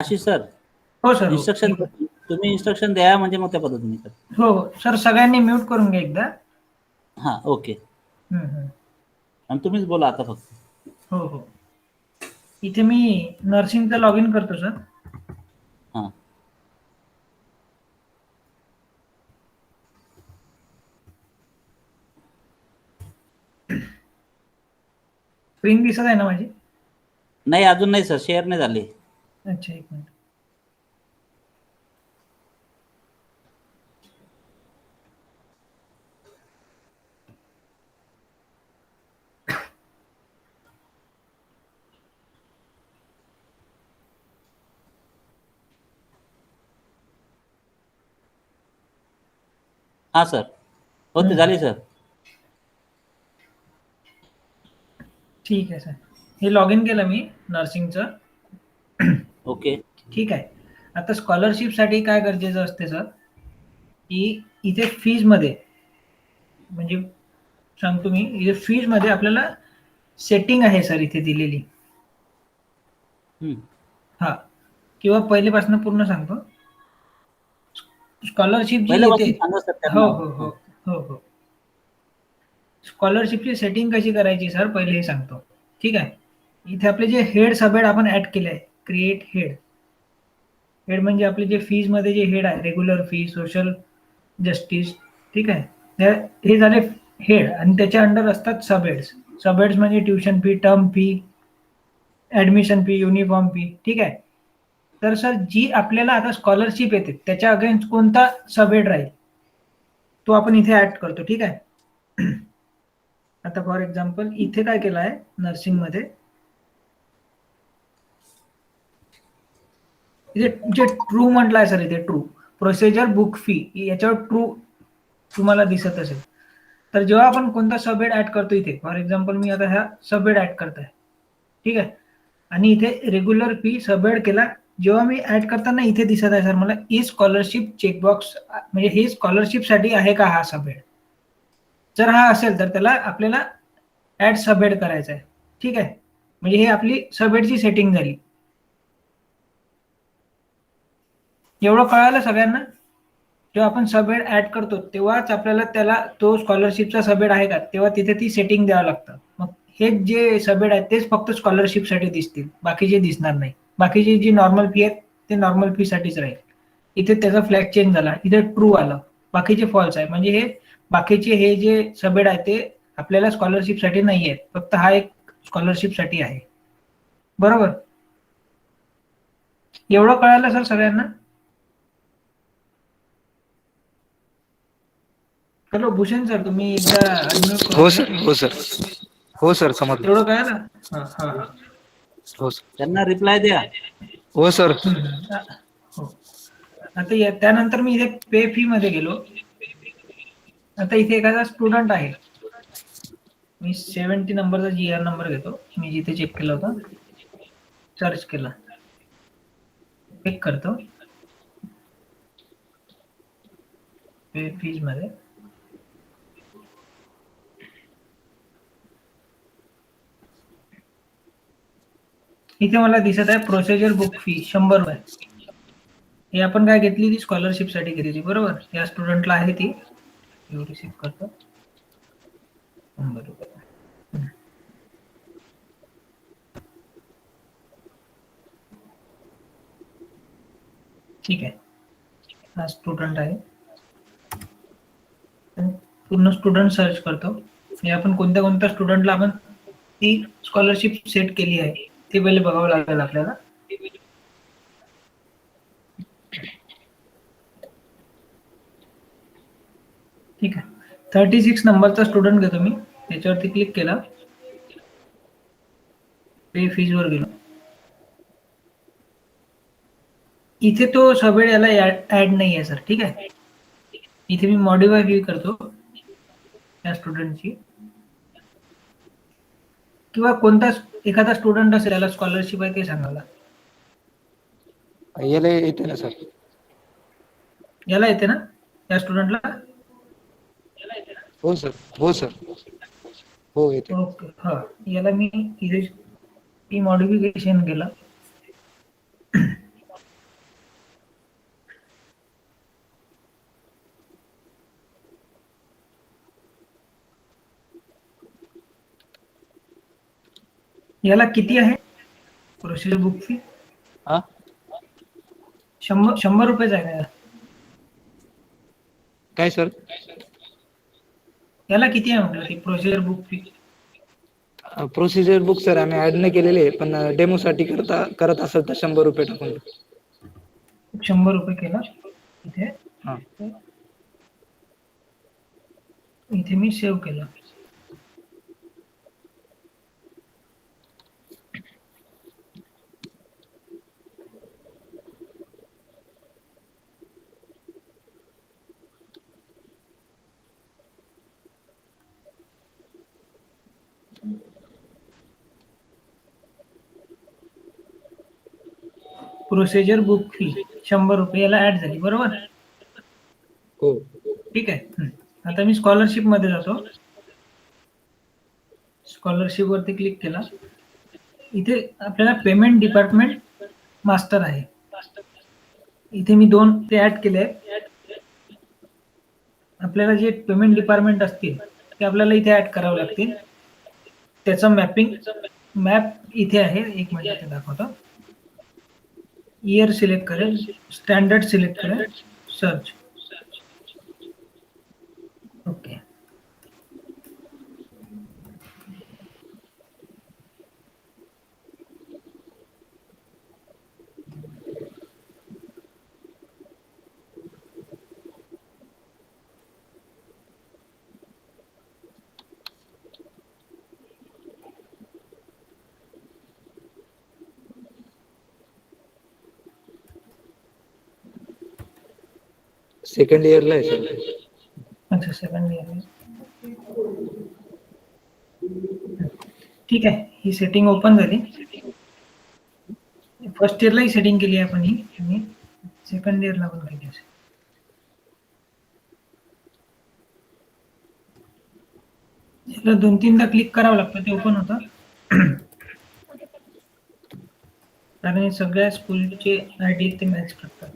Ashish sir, हो sir, हो. Instruction तुम्ही इन्स्ट्रक्शन द्या म्हणजे मग त्या पद्धतीने कर. हो, हो. सर सगळ्यांनी म्यूट करून घ्या एकदा. हां, ओके. हं, हं. आणि तुम्हीच बोला आता फक्त. हो, हो. इथे मी नर्सिंगचा लॉग इन करतो सर. हां. स्क्रीन दिसत आहे ना माझी? नाही अजून नाही सर, शेअर नाही झाले. अच्छा, एक मिनिट. हां सर, हो ते झाली सर. ठीक आहे सर. हे लॉग इन केलं मी नर्सिंगचं. ओके. ठीक आहे. आता स्कॉलरशिपसाठी काय गरजेचं असते सर, की इथे फीजमध्ये म्हणजे सांगतो मी, इथे फीजमध्ये आपल्याला सेटिंग आहे सर इथे दिलेली. हं. हां. किंवा पहिलेपासून पूर्ण सांगतो. स्कॉलरशिप जी येते. पहिल्यापासून सांगा सर हो, त्यांना. हो, हो. हां. हो, हो. स्कॉलरशिपची सेटिंग कशी करायची सर, पहिले हे सांगतो. ठीक आहे. इथे आपले जे हेड सबहेड आपण ॲड केले आहे. Create head. हेड म्हणजे आपले जे फीजमध्ये जे हेड आहे, रेग्युलर फी, सोशल जस्टिस, ठीक आहे. हे झाले हेड आणि त्याच्या अंडर असतात सबहेड्स. सबहेड्स म्हणजे tuition fee, term fee, admission fee, uniform fee, ठीक आहे. तर सर जी आपल्याला आता स्कॉलरशिप येते, त्याच्या अगेन्स्ट कोणता सबहेड राहील, तो आपण इथे ॲड करतो, ठीक आहे. आता फॉर एक्झाम्पल इथे काय केलं आहे नर्सिंगमध्ये, इथे जे ट्रू म्हटलं आहे सर, इथे ट्रू प्रोसिजर बुक फी, याच्यावर ट्रू तुम्हाला दिसत असेल. तर जेव्हा आपण कोणता सबहेड ॲड करतो इथे, फॉर एक्झाम्पल मी आता ह्या सबहेड ॲड करत आहे, ठीक आहे. आणि इथे रेग्युलर फी सबहेड केला. जेव्हा मी ॲड करताना इथे दिसत आहे सर मला ई स्कॉलरशिप चेकबॉक्स, म्हणजे हे स्कॉलरशिपसाठी आहे का हा सबहेड. जर हा असेल तर त्याला आपल्याला ॲड सबहेड करायचा आहे, ठीक आहे. म्हणजे हे आपली सबहेडची सेटिंग झाली. एवढं कळालं सगळ्यांना? जेव्हा आपण सबहेड ॲड करतो तेव्हाच आपल्याला त्याला तो स्कॉलरशिपचा सबहेड आहे का, तेव्हा तिथे ती सेटिंग द्यावं लागतं. मग हे जे सबहेड आहेत तेच फक्त स्कॉलरशिपसाठी दिसतील, बाकीचे दिसणार नाही. बाकीची जी नॉर्मल फी आहे ते नॉर्मल फीसाठीच राहील. इथे त्याचा फ्लॅग चेंज झाला, इथे ट्रू आलं, बाकीचे फॉल्स आहे. म्हणजे हे बाकीचे हे जे सबहेड आहे ते आपल्याला स्कॉलरशिपसाठी नाही आहेत, फक्त हा एक स्कॉलरशिपसाठी आहे. बरोबर? एवढं कळालं सर सगळ्यांना? हॅलो भूषण सर, तुम्ही एकदा अनम्यूट हो करून घ्या. सर, हो सर, हो सर, समजलं. एवढं कळालं? हां, हां, हां. हो सर, त्यांना रिप्लाय द्या. हो सर. हो. आता त्यानंतर मी इथे पे फी मध्ये गेलो. आता इथे एखादा स्टुडंट आहे. मी 70 नंबरचा GR नंबर घेतो. मी जिथे चेक केला होता. सर्च केला. चेक करतो. पे फीज मध्ये. इथे मला दिसत आहे प्रोसिजर बुक फी 100 रुपये. हे आपण काय घेतली, ती स्कॉलरशिपसाठी घेतली, बरोबर. या स्टुडंटला आहे ती. रिसीव्ह करतो 100 रुपये. ठीक आहे. हा स्टुडंट आहे. पूर्ण स्टुडंट सर्च करतो. हे आपण कोणत्या कोणत्या स्टुडंटला आपण ती स्कॉलरशिप सेट केली आहे ते पहिले बघावं लागेल आपल्याला. ठीक आहे. 36 नंबरचा स्टुडंट घेतो मी. त्याच्यावरती क्लिक केला. पे फीज वर गेलो. इथे तो सबहेड याला ऍड नाही आहे सर, ठीक आहे. इथे मी मॉडिफाय फी करतो या स्टुडंटची, किंवा कोणता एखादा स्टुडंट असेल याला स्कॉलरशिप आहे ते सांगायला. याला येते ना सर? याला येते ना, या स्टुडंटला? हो सर, हो सर, हो येते. ओके. हा, याला मी इथे मॉडिफिकेशन केलं. याला किती आहे प्रोसिजर बुक फी? हा 100 रुपयेच आहे का याला? काय सर? याला किती आहे म्हटलं ती procedure book fee? Procedure book sir आम्ही ऍड नाही केलेले आहे, पण डेमो साठी करत असेल तर 100 रुपये टाकून द्या. 100 रुपये केला इथे. हा इथे मी सेव्ह केलं. प्रोसिजर बुक फी 100 रुपये याला ऍड झाली, बरोबर? हो ठीक आहे. आता मी स्कॉलरशिप मध्ये जातो. स्कॉलरशिप वरती क्लिक केला. इथे आपल्याला पेमेंट डिपार्टमेंट मास्टर आहे. इथे मी 2 ते ऍड केले. आपल्याला जे पेमेंट डिपार्टमेंट असतील ते आपल्याला इथे ऍड करावे लागतील. त्याचं मॅप इथे आहे. एक मिनिट ते दाखवतो. इयर सिलेक्ट करेल, स्टँडर्ड सिलेक्ट करेल, सर्च. ओके. सेकंड इयरला आहे सर. अच्छा, सेकंड इयर. ठीक आहे. ही सेटिंग ओपन झाली. फर्स्ट इयरलाही सेटिंग केली आहे आपण ही, आणि सेकंड इयरला पण केली असेल. याला 2-3दा क्लिक करावं लागतं, ते ओपन होतं. कारण हे सगळ्या स्कूलचे आयडी ते मॅच करतात.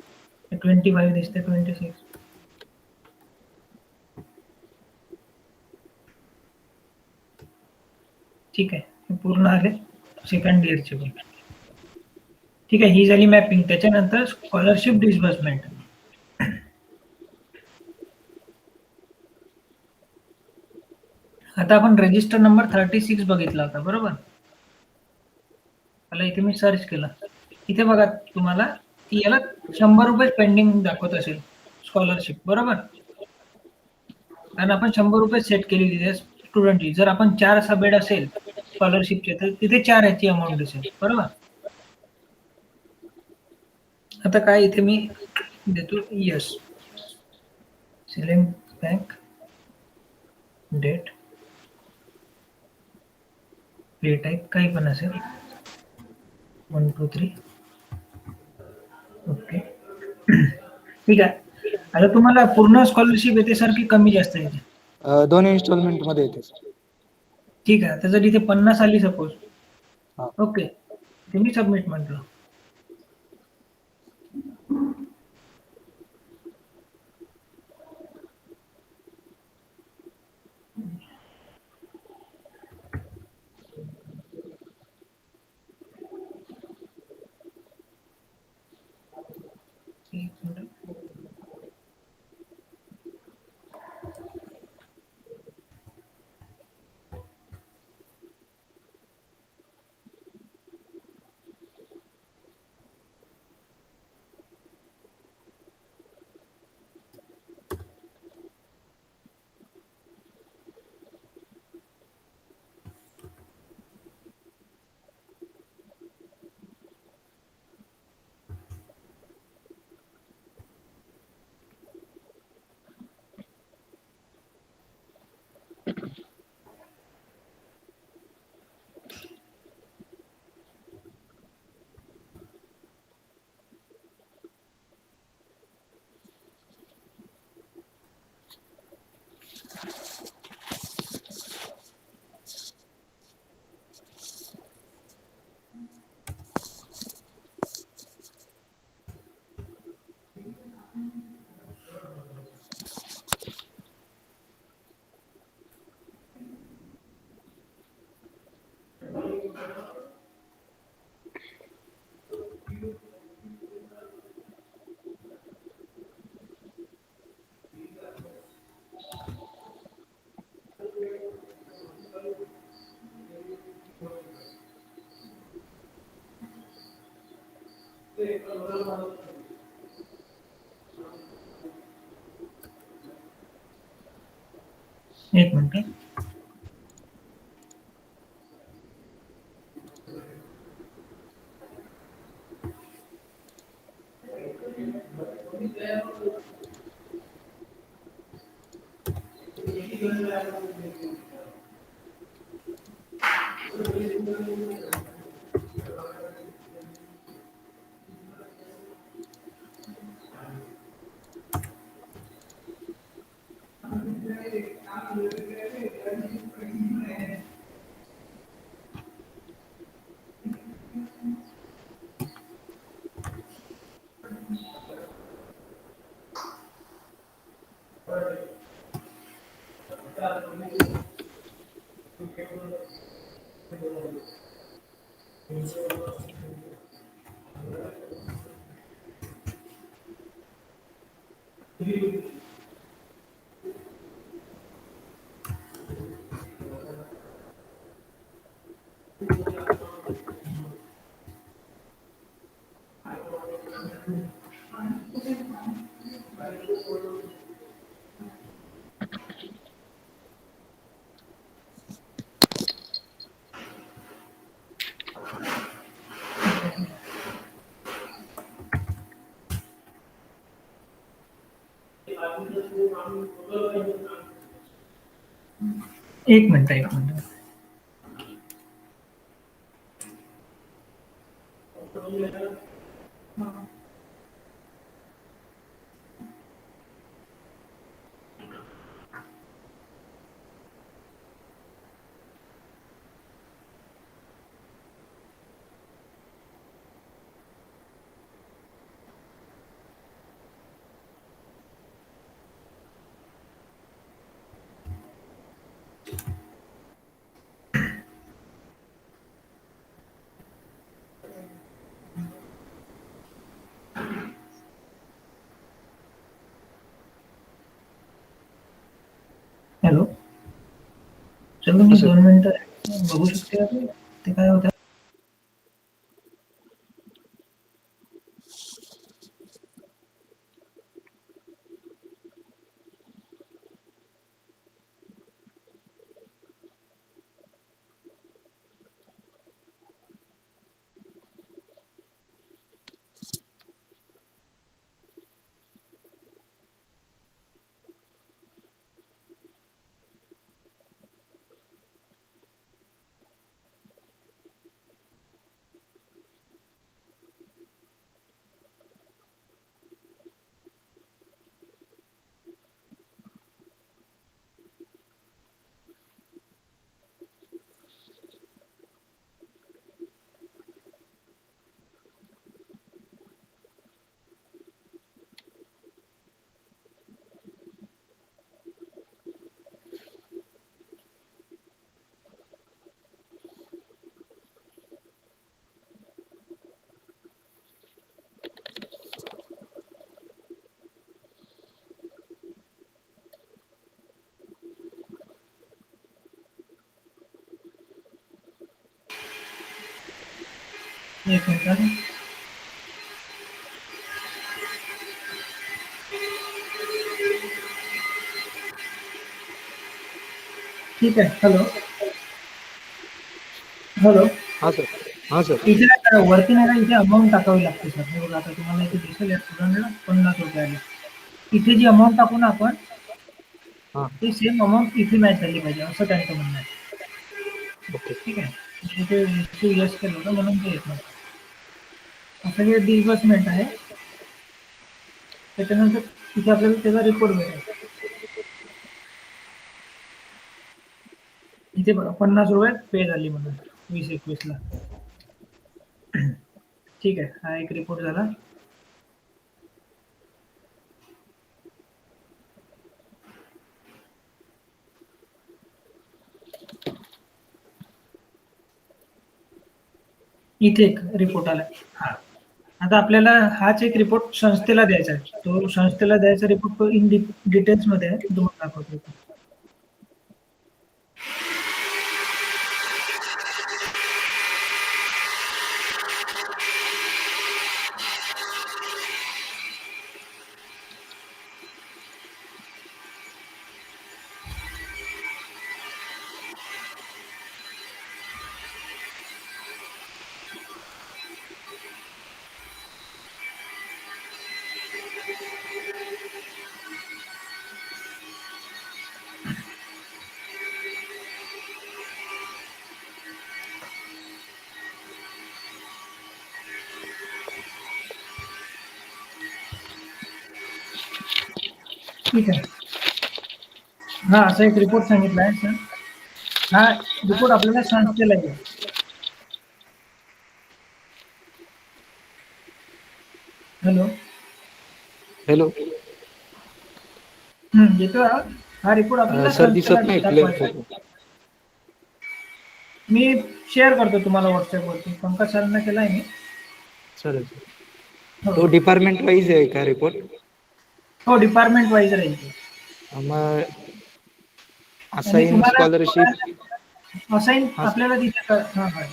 25 दिसते, 26. ठीक आहे. हे पूर्ण आले सेकंड इयरचे पण. ठीक आहे. ही झाली मॅपिंग. त्याच्यानंतर स्कॉलरशिप डिस्बर्समेंट. आता आपण रजिस्टर नंबर 36 बघितला होता, बरोबर? मला इथे मी सर्च केलं. इथे बघा तुम्हाला की याला 100 रुपये पेंडिंग दाखवत असेल स्कॉलरशिप, बरोबर? कारण आपण 100 रुपये सेट केलेली आहे स्टुडंटची. जर आपण 4 सबेड असेल स्कॉलरशिपचे तर तिथे 4 ह्याची अमाऊंट दिसेल, बरोबर? आता काय इथे मी देतो यस. सिलेक्ट बँक, डेट, पे टाईप काही पण असेल. 1 2 3. ओके. ठीक आहे. आता तुम्हाला पूर्ण स्कॉलरशिप येते सर की कमी जास्त येते? 2 इन्स्टॉलमेंट मध्ये येते सर. ठीक आहे. आता जर इथे 50 आली सपोज, हा ओके, ते मी सबमिट म्हटलं. एक मिनिट. एक मिनिट. एक मिनिट. हॅलो. चलो मी 2 मिनिटं बघू शकते का ते काय होतं. एक मिनिट. ठीक आहे. हॅलो. हा सर. इथे नाही का वरती नाही का इथे अमाऊंट टाकावी लागते सर. हे बघा आता तुम्हाला इथे दिसेल या स्टुडंटला 50 रुपये आले. इथे जी अमाऊंट टाकू ना आपण हा. ती सेम अमाऊंट इथे मॅच झाली पाहिजे असं त्यांचं म्हणणं आहे. ओके. ठीक आहे. इथे यस केलं होतं म्हणून ते येत नव्हतं. असं हे डिस्बर्समेंट आहे. त्याच्यानंतर तिथे आपल्याला त्याचा रिपोर्ट मिळेल. इथे बघा 50 रुपये पे झाली म्हणून 20-21 ला. ठीक आहे. हा एक रिपोर्ट झाला. इथे एक रिपोर्ट आला. हा. आता आपल्याला हाच एक रिपोर्ट संस्थेला द्यायचा आहे. तो संस्थेला द्यायचा रिपोर्ट तो इन डिटेल्समध्ये आहे. तुम्हाला दाखवतो. ठीक आहे. हा असा एक रिपोर्ट सांगितला आहे सर. हा रिपोर्ट आपल्याला संस्थेला आहे. हॅलो. हॅलो येतो हा रिपोर्ट आपल्याला सर संस्थेला दिसत नाही दाखवायचा आहे. प्लेन. मी शेअर करतो तुम्हाला व्हॉट्सअपवरती. पंकज सरांना केलाय मी. चालेल. हो तो डिपार्टमेंट वाईज आहे का रिपोर्ट? हो डिपार्टमेंट वाईज राहील ते. मग आणि असाइन तुम्हाला स्कॉलरशिप असाइन हा आपल्याला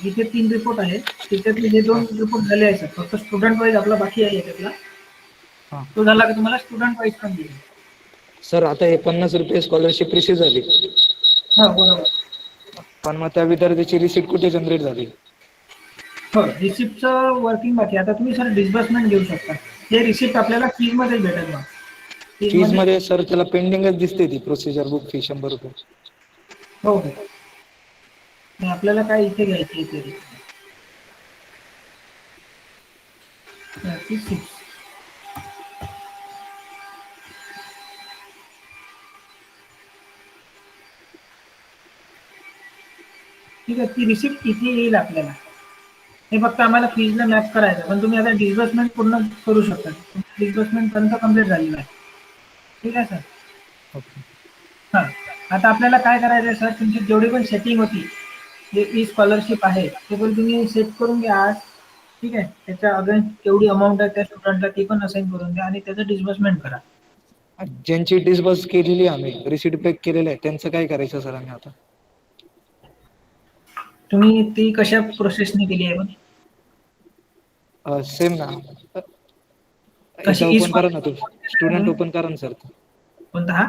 इथे 3 रिपोर्ट आहेत. त्याच्यातले हे हा 2 रिपोर्ट झाले आहेत सर. फक्त स्टुडंट वाईज आपला बाकी आहे याच्यातला. हा. तो झाला की तुम्हाला स्टुडंट वाईज पण देईल. सर आता हे 50 रुपये स्कॉलरशिप रिसीव्ह झाली, हो बरोबर. पण मग त्या विद्यार्थ्याची रिसिप्ट कुठे जनरेट झाली? हो रिसिप्टचं वर्किंग बाकी आहे. आता तुम्ही सर डिस्बर्समेंट घेऊ शकता. हे रिसिप्ट आपल्याला फीजमध्ये भेटेल मग. फीज फीजमध्ये मध्ये सर त्याला पेंडिंगच दिसते ती प्रोसिजर बुक फी 100 रुपये. हो हो. आणि आपल्याला काय इथे घ्यायची आहे तरी. 36. ठीक आहे. ती रिसिप्ट इथे येईल आपल्याला. हे फक्त आम्हाला फीजला मॅप करायचं. पण तुम्ही आता डिस्बर्समेंट पूर्ण करू शकता. डिस्बर्समेंट पर्यंत कंप्लीट झालेलं आहे. ठीक आहे सर. ओके. हां. आता आपल्याला काय करायचं आहे सर, तुमची जेवढी पण सेटिंग होती, जे ई स्कॉलरशिप आहे, ते पण तुम्ही सेट करून घ्या आज. ठीक आहे. त्याच्या अगेन्स्ट केवढी अमाऊंट आहे त्या स्टुडंटला ती पण असाइन करून द्या आणि त्याचं डिस्बर्समेंट करा. ज्यांची डिस्बर्स केलेली आम्ही रिसिप्ट पेक केलेलं आहे त्यांचं काय करायचं सर आम्ही आता? तुम्ही ती कशा प्रोसेसने केली आहे पण? सेम ना, कशी याचा ई ओपन करा ना, तो स्कॉलरशिप स्टुडंट तुम्ही? ओपन करा ना सर. कोणता हा?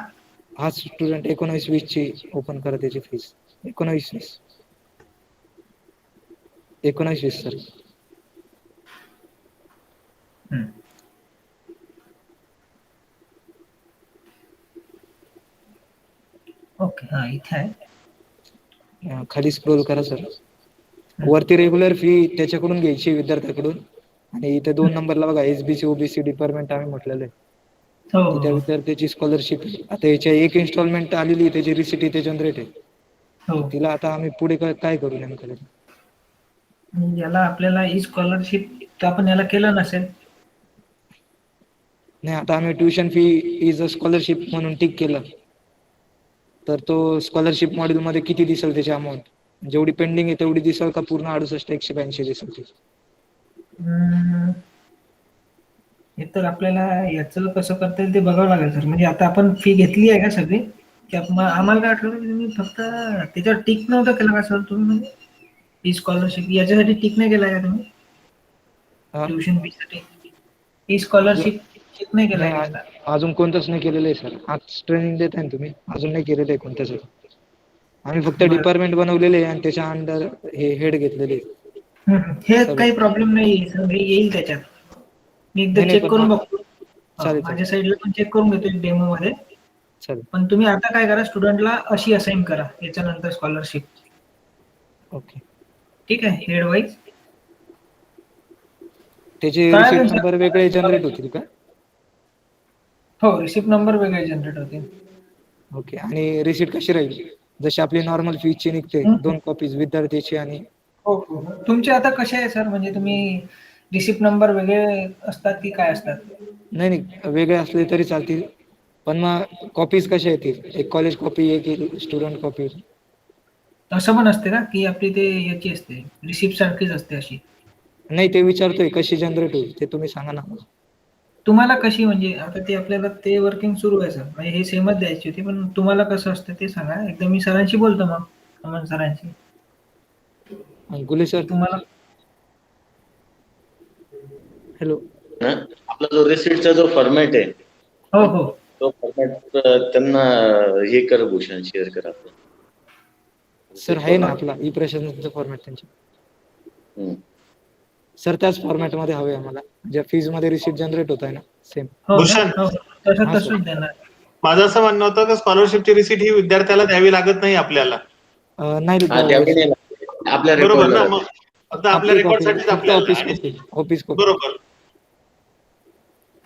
हा स्टुडंट 19-20 ची ओपन करा त्याची फीस. 19-20 सर. हं. ओके. हां इथे आहे. खाली स्क्रोल करा सर. वरती रेग्युलर फी त्याच्याकडून घ्यायची विद्यार्थ्याकडून, आणि इथे 2 नंबरला बघा एसबीसी ओबीसी डिपार्टमेंट आम्ही म्हटलेलं आहे. हो तर हो त्या हो. विद्यार्थ्याची स्कॉलरशिप आता याच्या एक इन्स्टॉलमेंट आलेली त्याची रिसिट इथे जनरेट आहे. तर हो. तिला आता आम्ही पुढे काय करू नेमकं? याला आपल्याला ई स्कॉलरशिप तर आपण याला केलं नसेल. नाही, आता आम्ही tuition fee is a scholarship म्हणून टिक केलं, तर तो स्कॉलरशिप मॉड्यूल मध्ये किती दिसेल त्याची अमाऊंट? जेवढी पेंडिंग आहे तेवढी दिसेल का पूर्ण 68,182 दिसेल ती? हे तर आपल्याला याचं कसं करता येईल ते बघावं लागेल सर. म्हणजे आता आपण फी घेतली आहे का सगळी? की आम्हाला काय वाटलं की तुम्ही फक्त त्याच्यावर टिक नव्हतं केलं का सर तुम्ही? म्हणजे ई स्कॉलरशिप याच्यासाठी टिक नाही केला का तुम्ही? हा? ट्युशन फीसाठी ई स्कॉलरशिप टिक नाही केलाय नाही, का? अजून कोणतंच नाही केलेलं आहे सर. आज ट्रेनिंग देत आहे तुम्ही, अजून नाही केलेलं आहे कोणत्याच. आम्ही फक्त बरं. डिपार्टमेंट बनवलेले आहे आणि त्याच्या अंडर हे हेड घेतलेले हे सगळे. काही प्रॉब्लेम नाही सर. हे येईल त्याच्यात. मी एकदा नाही नाही, चेक पण करून बघतो. चालेल माझ्या चालेल साईडला पण चेक करून घेतो डेमो मध्ये. चालेल. पण तुम्ही आता काय करा, स्टुडंटला अशी असाइन करा याच्यानंतर स्कॉलरशिप. ओके. ठीक आहे. हेड वाईज त्याचे कळालं रिसिप्ट नंबर वेगळे जनरेट सर? होतील का? हो रिसिप्ट नंबर वेगळे जनरेट होतील. ओके. आणि रिसिप्ट कशी राहील? जशी आपली नॉर्मल फीची निघते, हं? 2 कॉपीज विद्यार्थ्याची आणि हो हो. तुमचे आता कसे आहे सर? म्हणजे तुम्ही रिसिप्ट नंबर वेगळे असतात की काय असतात? नाही नाही, वेगळे असले तरी चालतील, पण मग कॉपीज कशा येतील? एक कॉलेज कॉपी, एक स्टुडंट कॉपी. असं पण असते का की आपली ते याची असते रिसिप्ट सारखीच असते अशी? नाही, ते विचारतोय कशी जनरेट होईल ते तुम्ही सांगा ना. तुम्हाला कशी म्हणजे आता ते आपल्याला ते वर्किंग सुरू आहे सर. म्हणजे हे सेमच द्यायची होती, पण तुम्हाला कसं असतं ते सांगा. एकदा मी सरांशी बोलतो मग, अमन सरांशी. गुले सर. तुम्हाला हॅलो. आपला जो रिसिप्टचा जो फॉर्मॅट आहे, हो हो तो फॉर्मॅट त्यांना हे कर, भूषण शेअर करा आपलं. सर आहे ना आपला ई प्रशासनाचा फॉर्मॅट त्यांच्या. सर त्याच फॉर्मॅट मध्ये हवे आम्हाला, ज्या फीज मध्ये रिसिप्ट जनरेट होत आहे ना सेम. हो भूषण, हो. तसं हा, सर. तसंच देणार. माझं असं म्हणणं होतं की स्कॉलरशिपची रिसीट ही विद्यार्थ्याला द्यावी लागत नाही आपल्याला. नाही हा, त्यावेळी नाही लागते. आपल्या बरोबर ना? रेकॉर्डला मग आता आपल्या रेकॉर्ड साठीच फक्त आपल्याला ऑफिस आणि कॉपी. बरोबर.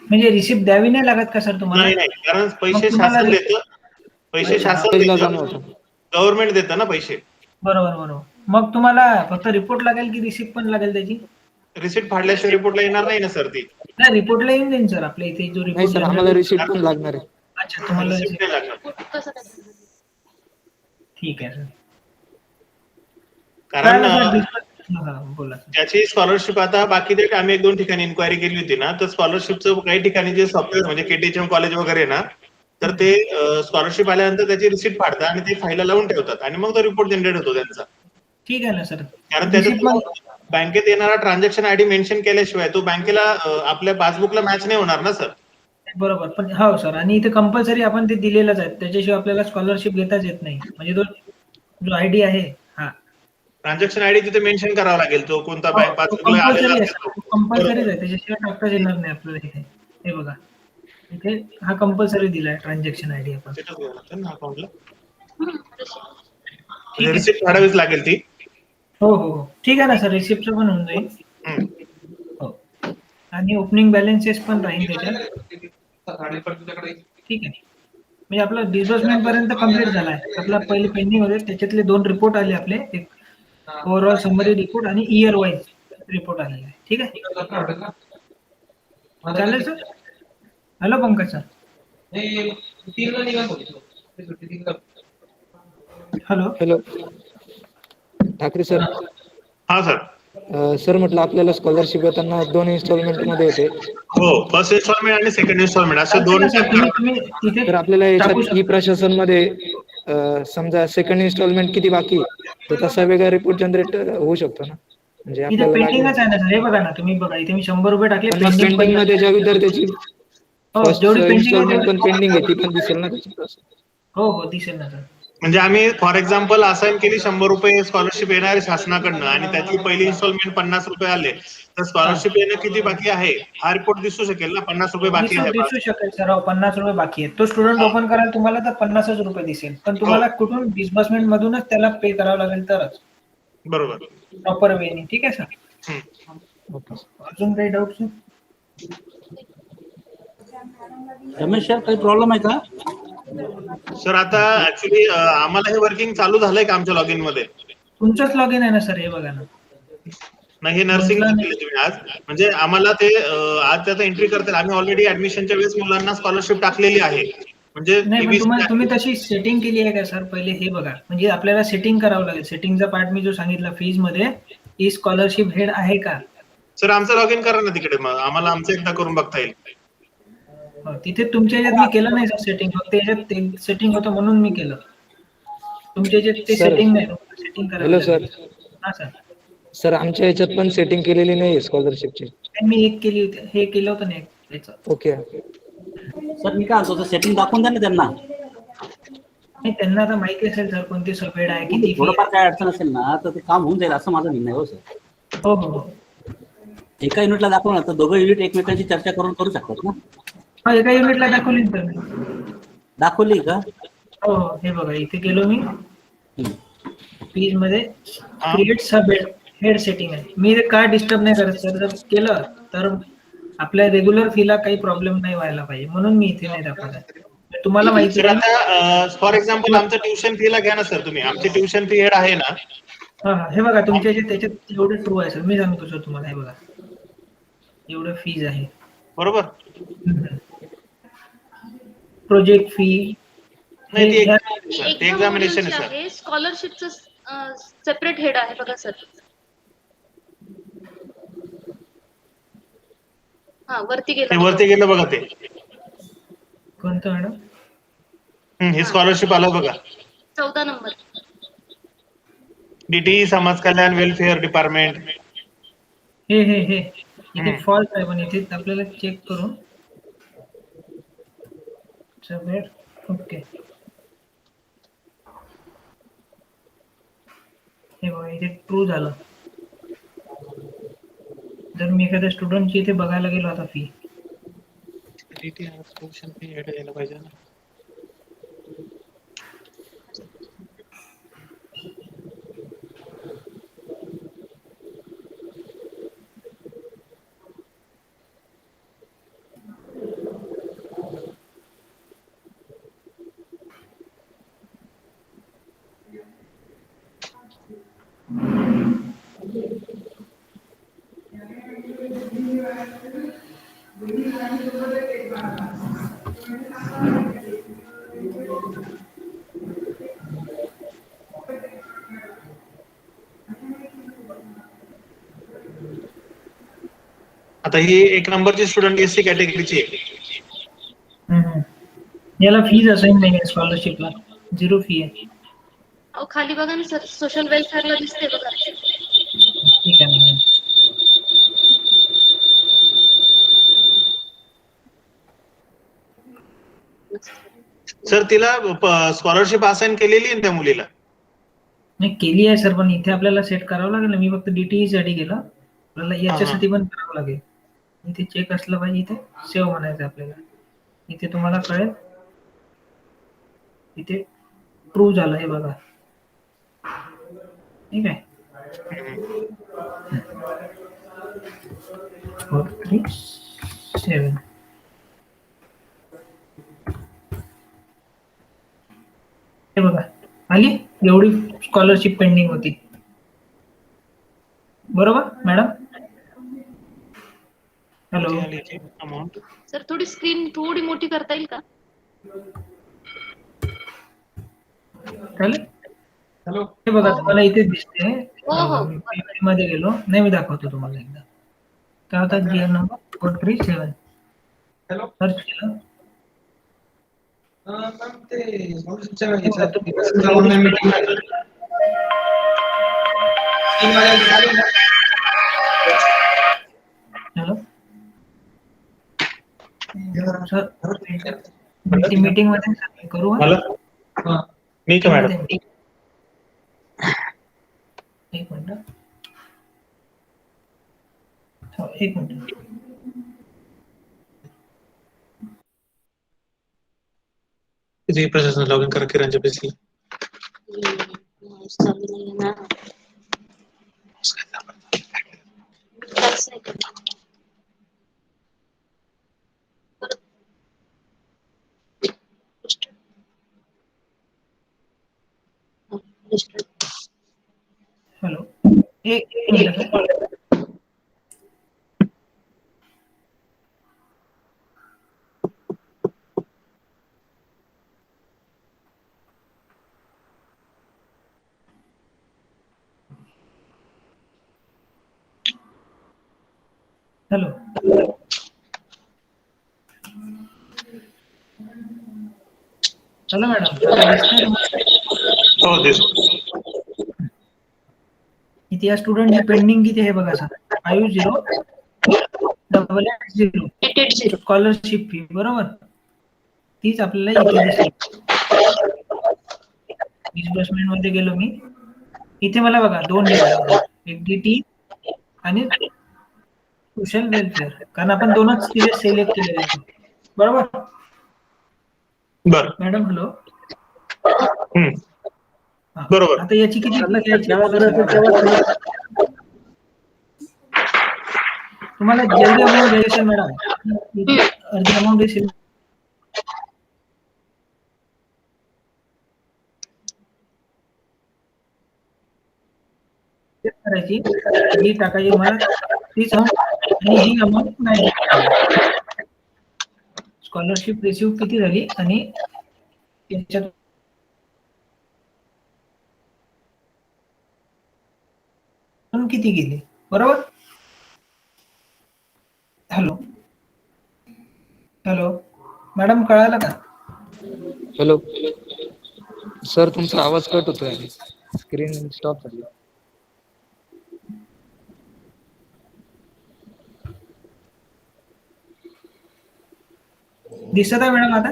म्हणजे रिसिप्ट द्यावी नाही लागत का सर तुम्हाला? नाही नाही, कारण पैसे मग तुम्हाला शासन रि- देतं, पैसे अच्छा, शासन कॉलेजला देतं, जमा होतं. गव्हर्नमेंट देतं ना पैसे. बरोबर बरोबर. मग तुम्हाला फक्त रिपोर्ट लागेल की रिसिप्ट पण लागेल त्याची? रिसिप्ट फाडल्याशिवाय रिपोर्टला येणार नाही ना सर ती. नाही, रिपोर्टला येऊन जाईल सर आपल्या इथे जो नाही रिपोर्ट सर, आम्हाला रिसिप्ट पण लागणार आहे. अच्छा, तुम्हाला रिसिप्ट receipt- नाही लागणार, ठीक आहे सर. कारण बोला सर. त्याची स्कॉलरशिप आता बाकी ते आम्ही 1-2 ठिकाणी इन्क्वायरी केली होती ना, तर स्कॉलरशिपचं काही ठिकाणी जे सॉफ्टवेअर म्हणजे केटीएचएम कॉलेज वगैरे ना, तर ते स्कॉलरशिप आल्यानंतर त्याची रिसिप्ट फाडतात आणि ते फाईलला लावून ठेवतात आणि मग तो रिपोर्ट जनरेट होतो त्यांचा. ठीक आहे ना सर. कारण रिसिप्ट मग त्याच्यात बँकेत येणारा ट्रान्झॅक्शन आयडी मेन्शन केल्याशिवाय तो बँकेला आपल्या पासबुकला मॅच नाही होणार ना सर. बरोबर, पण हो सर, आणि इथे कंपल्सरी आपण ते दिलेलंच आहे, त्याच्याशिवाय आपल्याला स्कॉलरशिप घेताच येत नाही. म्हणजे तो जो आयडी आहे हा ट्रान्झॅक्शन आयडी तिथे मेन्शन करावा लागेल, तो कोणता बँक पासबुकला आलेला कंपल्सरी आहे असेल सर, तो. कंपल्सरीच आहे, त्याच्याशिवाय टाकताच येणार नाही आपल्याला इथे. हे बघा, इथे हा कंपल्सरी दिलाय ट्रान्झॅक्शन आयडी आपण. तिथेच घ्यावं लागतं ना अकाउंटला. ठीक आहे. रिसिप्ट फाडावीच लागेल ती. हो हो हो, ठीक आहे ना सर, रिसिप्टचं पण होऊन जाईल. हम्म. हो, आणि ओपनिंग बॅलन्सेस पण राहील त्याच्यात. ठीक आहे. म्हणजे आपला डिस्बर्समेंट पर्यंत कम्प्लीट झालाय. आपला पहिले पेंडिंग होते, त्याच्यातले 2 रिपोर्ट आले आपले, एक ओव्हरऑल समरी रिपोर्ट आणि इयर वाईज रिपोर्ट आलेला आहे. ठीक आहे, चालेल sir. Hello Pankaj sir. Hello. Hello Thackeray sir. हा सर. सर म्हटलं आपल्याला स्कॉलरशिप येताना 2 इन्स्टॉलमेंट मध्ये येते. हो, फर्स्ट इन्स्टॉलमेंट आणि सेकंड इन्स्टॉलमेंट असं चालते 2 ना सर, टाइप. तुम्ही तिथे तर आपल्याला टाकू याच्यात ई शकता. प्रशासन मध्ये समजा सेकंड इन्स्टॉलमेंट किती बाकी आहे, तर तसा वेगळा रिपोर्ट जनरेट होऊ शकतो ना, म्हणजे इथे आपल्याला लागेल. पेंडिंगच आहे ना सर, हे बघा ना, तुम्ही बघा इथे मी 100 रुपये टाकले, पण मग पेंडिंग पेंडिंग मध्ये ज्या विद्यार्थ्याची हो, फर्स्ट जेवढी पेंडिंग आहे इन्स्टॉलमेंट पण तेवढी. पेंडिंग आहे ती पण दिसेल ना त्याच्यात. हो हो, दिसेल ना सर. म्हणजे आम्ही फॉर एक्झाम्पल असाइन केली 100 रुपये स्कॉलरशिप येणार आहे शासनाकडनं आणि त्याची पहिली इन्स्टॉलमेंट 50 रुपये आले, तर स्कॉलरशिप येणं किती बाकी आहे हा रिपोर्ट दिसू शकेल ना, 50 रुपये बाकी आहे बस. दिसू शकेल सर. हो, 50 रुपये बाकी आहेत. तो स्टुडंट ओपन कराल तुम्हाला तर 50च रुपये दिसेल, पण तुम्हाला कुठून डिस्बर्समेंट मधूनच त्याला पे करावं लागेल तरच बरोबर. प्रॉपर वेने. ठीक आहे सर. हम्म. अजून काही डाऊट सर? रमेश सर, काही प्रॉब्लेम आहे का? सर आता ऍक्च्युली आम्हाला हे वर्किंग चालू झालंय का आमच्या लॉगिन मध्ये? तुमचंच लॉग इन आहे ना सर, हे बघा ना. नाही, हे नर्सिंग म्हटलं केले तुम्ही आज, म्हणजे आम्हाला ते आज त्याचा एंट्री करतील. आम्ही ऑलरेडी ऍडमिशनच्या वेळेस मुलांना स्कॉलरशिप टाकलेली आहे, म्हणजे नाही, पण EBC तुम्ही तशी सेटिंग केली आहे का सर? पहिले हे बघा, म्हणजे आपल्याला सेटिंग करावं लागेल. सेटिंगचा पार्ट मी जो सांगितला फीज मध्ये, ही स्कॉलरशिप हेड आहे का? सर आमचं लॉगिन करा ना तिकडे, मग आम्हाला आमचं एकदा करून बघता येईल. हो, तिथे तुमच्या याच्यात मी केलं नाही सर सेटिंग, फक्त याच्यात सेटिंग होतं म्हणून मी केलं. तुमच्या याच्यात ते सर, सेटिंग नाही, सेटिंग करावं हॅलो लागेल. सर. हा सर. सर आमच्या याच्यात पण सेटिंग केलेली नाही स्कॉलरशिपची. मी एक केली होती, हे केलं होतं ना एक याचं. ओके. सर मी काय म्हणतो, सेटिंग दाखवून द्या ना त्यांना. नाही, त्यांना आता माहिती असेल सर कोणती सबहेड आहे, किती फी थोडंफार आहे. काय अडचण असेल ना, तर ते काम होऊन जाईल असं माझं म्हणणं आहे. हो सर, हो हो हो. एका युनिटला दाखवणार तर दोघं युनिट एकमेकांची चर्चा करून करू शकतात ना. हा, एका युनिटला दाखवली ना सर मी. दाखवली का? हो हो, हे बघा इथे गेलो मी, हम्म. फीज मध्ये क्रिएट सब हेड सेटिंग आहे. मी ते काय डिस्टर्ब नाही करत सर, जर केलं तर आपल्या रेग्युलर फीला काही प्रॉब्लेम नाही व्हायला पाहिजे, म्हणून मी इथे नाही दाखवत आहे. तुम्हाला माहिती सर आहे. आता फॉर एक्झाम्पल आमचं ट्युशन फीला घ्या ना सर तुम्ही, आमची ट्युशन फी हेड आहे ना. हा हा, हे बघा तुमच्या त्याच्यात एवढे ट्रू आहे सर, मी सांगतो सर तुम्हाला. हे बघा एवढं फीज आहे, बरोबर. Project fee. नाही, ती एक्झाम एक्झामिनेशन आहे सर. आहे, स्कॉलरशिपचं सेपरेट हेड आहे बघा सर. हा, वरती ते गेला. वरती गेलं बघा ते. कोणतं मॅडम? हे स्कॉलरशिप आलं बघा, 14 नंबर. DTE समाज कल्याण वेलफेअर डिपार्टमेंट. हे इथे फॉल्ट आहे, पण इथे आपल्याला चेक करून सबमिट. ओके, हे बघा इथे ट्रू झालं. जर मी एखाद्या स्टुडंटची इथे बघायला गेलो आता फी, ट्युशन फी हेड यायला पाहिजे ना. आता ही एक नंबरची स्टुडंट एससी कॅटेगरीची आहे. याला फीज असाईन नाही आहे स्कॉलरशिपला, 0 फी आहे. अहो खाली बघा ना सर, सोशल वेलफेअरला दिसते बघा. ठीक आहे मॅडम. सर तिला स्कॉलरशिप असाइन केलेली आहे त्या मुलीला. नाही केली आहे सर, पण इथे आपल्याला सेट करावं लागेल ना. मी फक्त DTE साठी केलं, आपल्याला याच्यासाठी पण करावं लागेल. इथे चेक असलं पाहिजे, इथे सेव्ह म्हणायचं आपल्याला. इथे तुम्हाला कळेल, इथे प्रूव्ह झालं हे बघा. ठीक आहे. 437 हे बघा आली. एवढी स्कॉलरशिप पेंडिंग होती, बरोबर मॅडम? हॅलो अमाऊंट सर थोडी स्क्रीन थोडी मोठी करता येईल का? चालेल. हे बघा तुम्हाला इथे दिसते. हो. मी PPT मध्ये गेलो नाही, मी दाखवतो तुम्हाला एकदा. काय होता GR नंबर 437 सर्च केलं. हॅलो सर, मीटिंग मध्ये करू हा? मला मी का मॅडम? एक मिनिट. हो, एक मिनिट. प्रशासन लॉग इन करा किरणच्या पीसी. हॅलो, एक मिनिट सर. हॅलो, चला मॅडम, आता दिसतंय तुम्हाला? हो दिस. इथे या स्टुडंटची पेंडिंग किती आहे बघा सर. 50,880 स्कॉलरशिप फी, बरोबर? तीच आपल्याला इथे दिसली. डिस्बर्समेंट मध्ये गेलो मी, इथे मला बघा 2 निघाले, एक DT आणि सोशल वेलफेअर, कारण आपण 2च तिथे सिलेक्ट केलेले आहेत, बरोबर? बर मॅडम हॅलो. बरोबर. आता याची किती फी घ्यायची तुम्हाला? जेवढी अमाऊंट घ्यायची असेल मॅडम, अर्धी अमाऊंट दिसेल. करायची ही टाकायची मला तीच आणि ही अमाऊंट नाही. स्कॉलरशिप रिसिव्ह किती झाली आणि याच्यात किती गेली, बरोबर? हॅलो हॅलो मॅडम, कळालं का? हॅलो सर, तुमचा आवाज कट होतोय, स्क्रीन स्टॉप झाली. दिसत आहे मॅडम आता?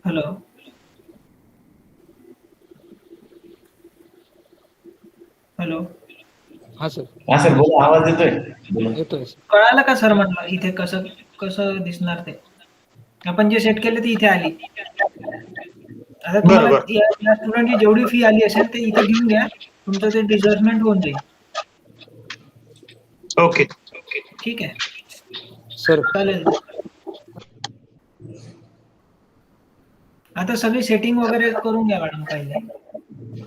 हॅलो हॅलो हा सर बोला, आवाज येतोय. येतोय. कळालं का सर? म्हटलं इथे कसं कसं दिसणार ते. आपण जे सेट केले ते इथे आली. आता तुम्हाला या स्टुडंटची जेवढी फी आली असेल ते इथे घेऊन घ्या, तुमचं ते डिस्बर्समेंट होऊन जाईल. ओके ठीक आहे सर चालेल. आता सगळी सेटिंग वगैरे करून घ्या मॅडम पहिले.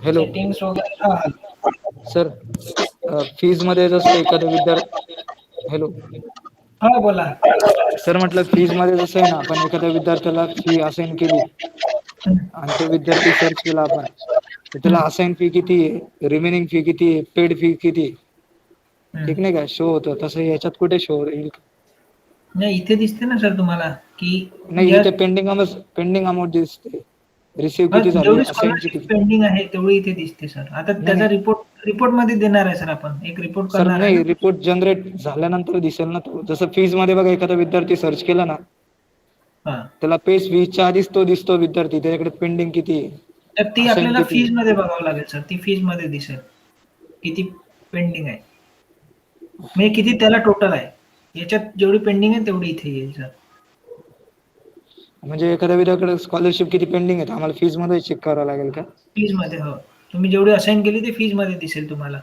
हॅलो सेटिंग्स वगैरे. सर, फीज मध्ये जसं एखादा विद्यार्थी, हॅलो हा बोला. सर, म्हटलं फीज मध्ये जसं आहे ना, आपण एखाद्या विद्यार्थ्याला फी असाइन केली हम्म, आणि तो विद्यार्थी सर्च केला आपण, तर त्याला हम्म, असाइन फी किती आहे, रिमेनिंग फी किती आहे, पेड फी किती आहे, हम्म. ठीक नाही का, शो होतं. तसं याच्यात कुठे शो येईल? नाही, इथे दिसते ना सर तुम्हाला की नाही, या इथे पेंडिंग अमाऊंट दिसते, रिसीव्ह किती झाली, जेवढी असाइन स्कॉलरशिप किती. पेंडिंग आहे तेवढी इथे दिसते सर. आता नाही त्याचा नाही रिपोर्ट मध्ये देणार आहे सर, आपण एक रिपोर्ट सर, करणार आहे ना. नाही, रिपोर्ट जनरेट झाल्यानंतर दिसेल ना तो. जसं फीज मध्ये बघा, एखादा विद्यार्थी सर्च केला ना, हा, त्याला पेज फीजच्या आधीच तो दिसतो विद्यार्थी, त्याच्याकडे पेंडिंग किती आहे, तर ती असाइन आपल्याला किती फीज आहे. मध्ये बघावं लागेल सर. ती फीज मध्ये दिसेल किती पेंडिंग आहे, म्हणजे किती त्याला टोटल आहे. याच्यात जेवढी पेंडिंग आहे तेवढी इथे येईल सर. म्हणजे एखाद्या विद्यार्थ्याकडे स्कॉलरशिप किती पेंडिंग आहे, आम्हाला फीज मध्ये चेक करावं लागेल का? फीज मध्ये, हो. तुम्ही जेवढी असाइन केली ते फीज मध्ये दिसेल तुम्हाला.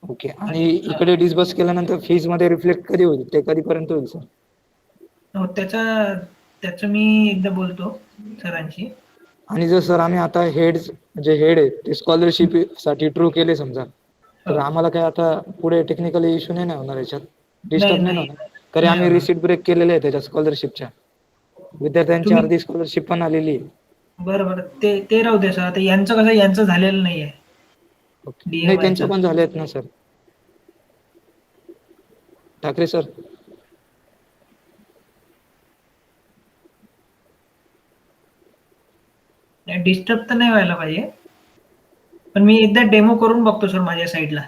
ओके. आणि इकडे डिस्बर्स केल्यानंतर फीज मध्ये रिफ्लेक्ट कधी होईल, ते कधीपर्यंत होईल सर? हो, त्याचं मी एकदा बोलतो सरांशी. आणि जर सर आम्ही आता जे हेड आहे ते स्कॉलरशिप साठी ट्रू केले समजा, तर हो. आम्हाला काय आता पुढे टेक्निकली इश्यू नाही ना होणार, याच्यात नाही डिस्टर्ब नाही नाही होणार? कारण नाही आम्ही होणार. रिसीट ब्रेक केलेले आहे त्याच्या स्कॉलरशिपच्या, विद्यार्थ्यांची तुम्ही अर्धी स्कॉलरशिप पण आलेली आहे. बरं बरं, ते राहू दे सर. आता यांचं झालेलं नाही आहे. ओके. नाही, त्यांचं DMI पण झाले आहेत ना सर, ठाकरे सर. डिस्टर्ब तर नाही व्हायला पाहिजे, पण मी एकदा डेमो करून बघतो सर माझ्या साईडला.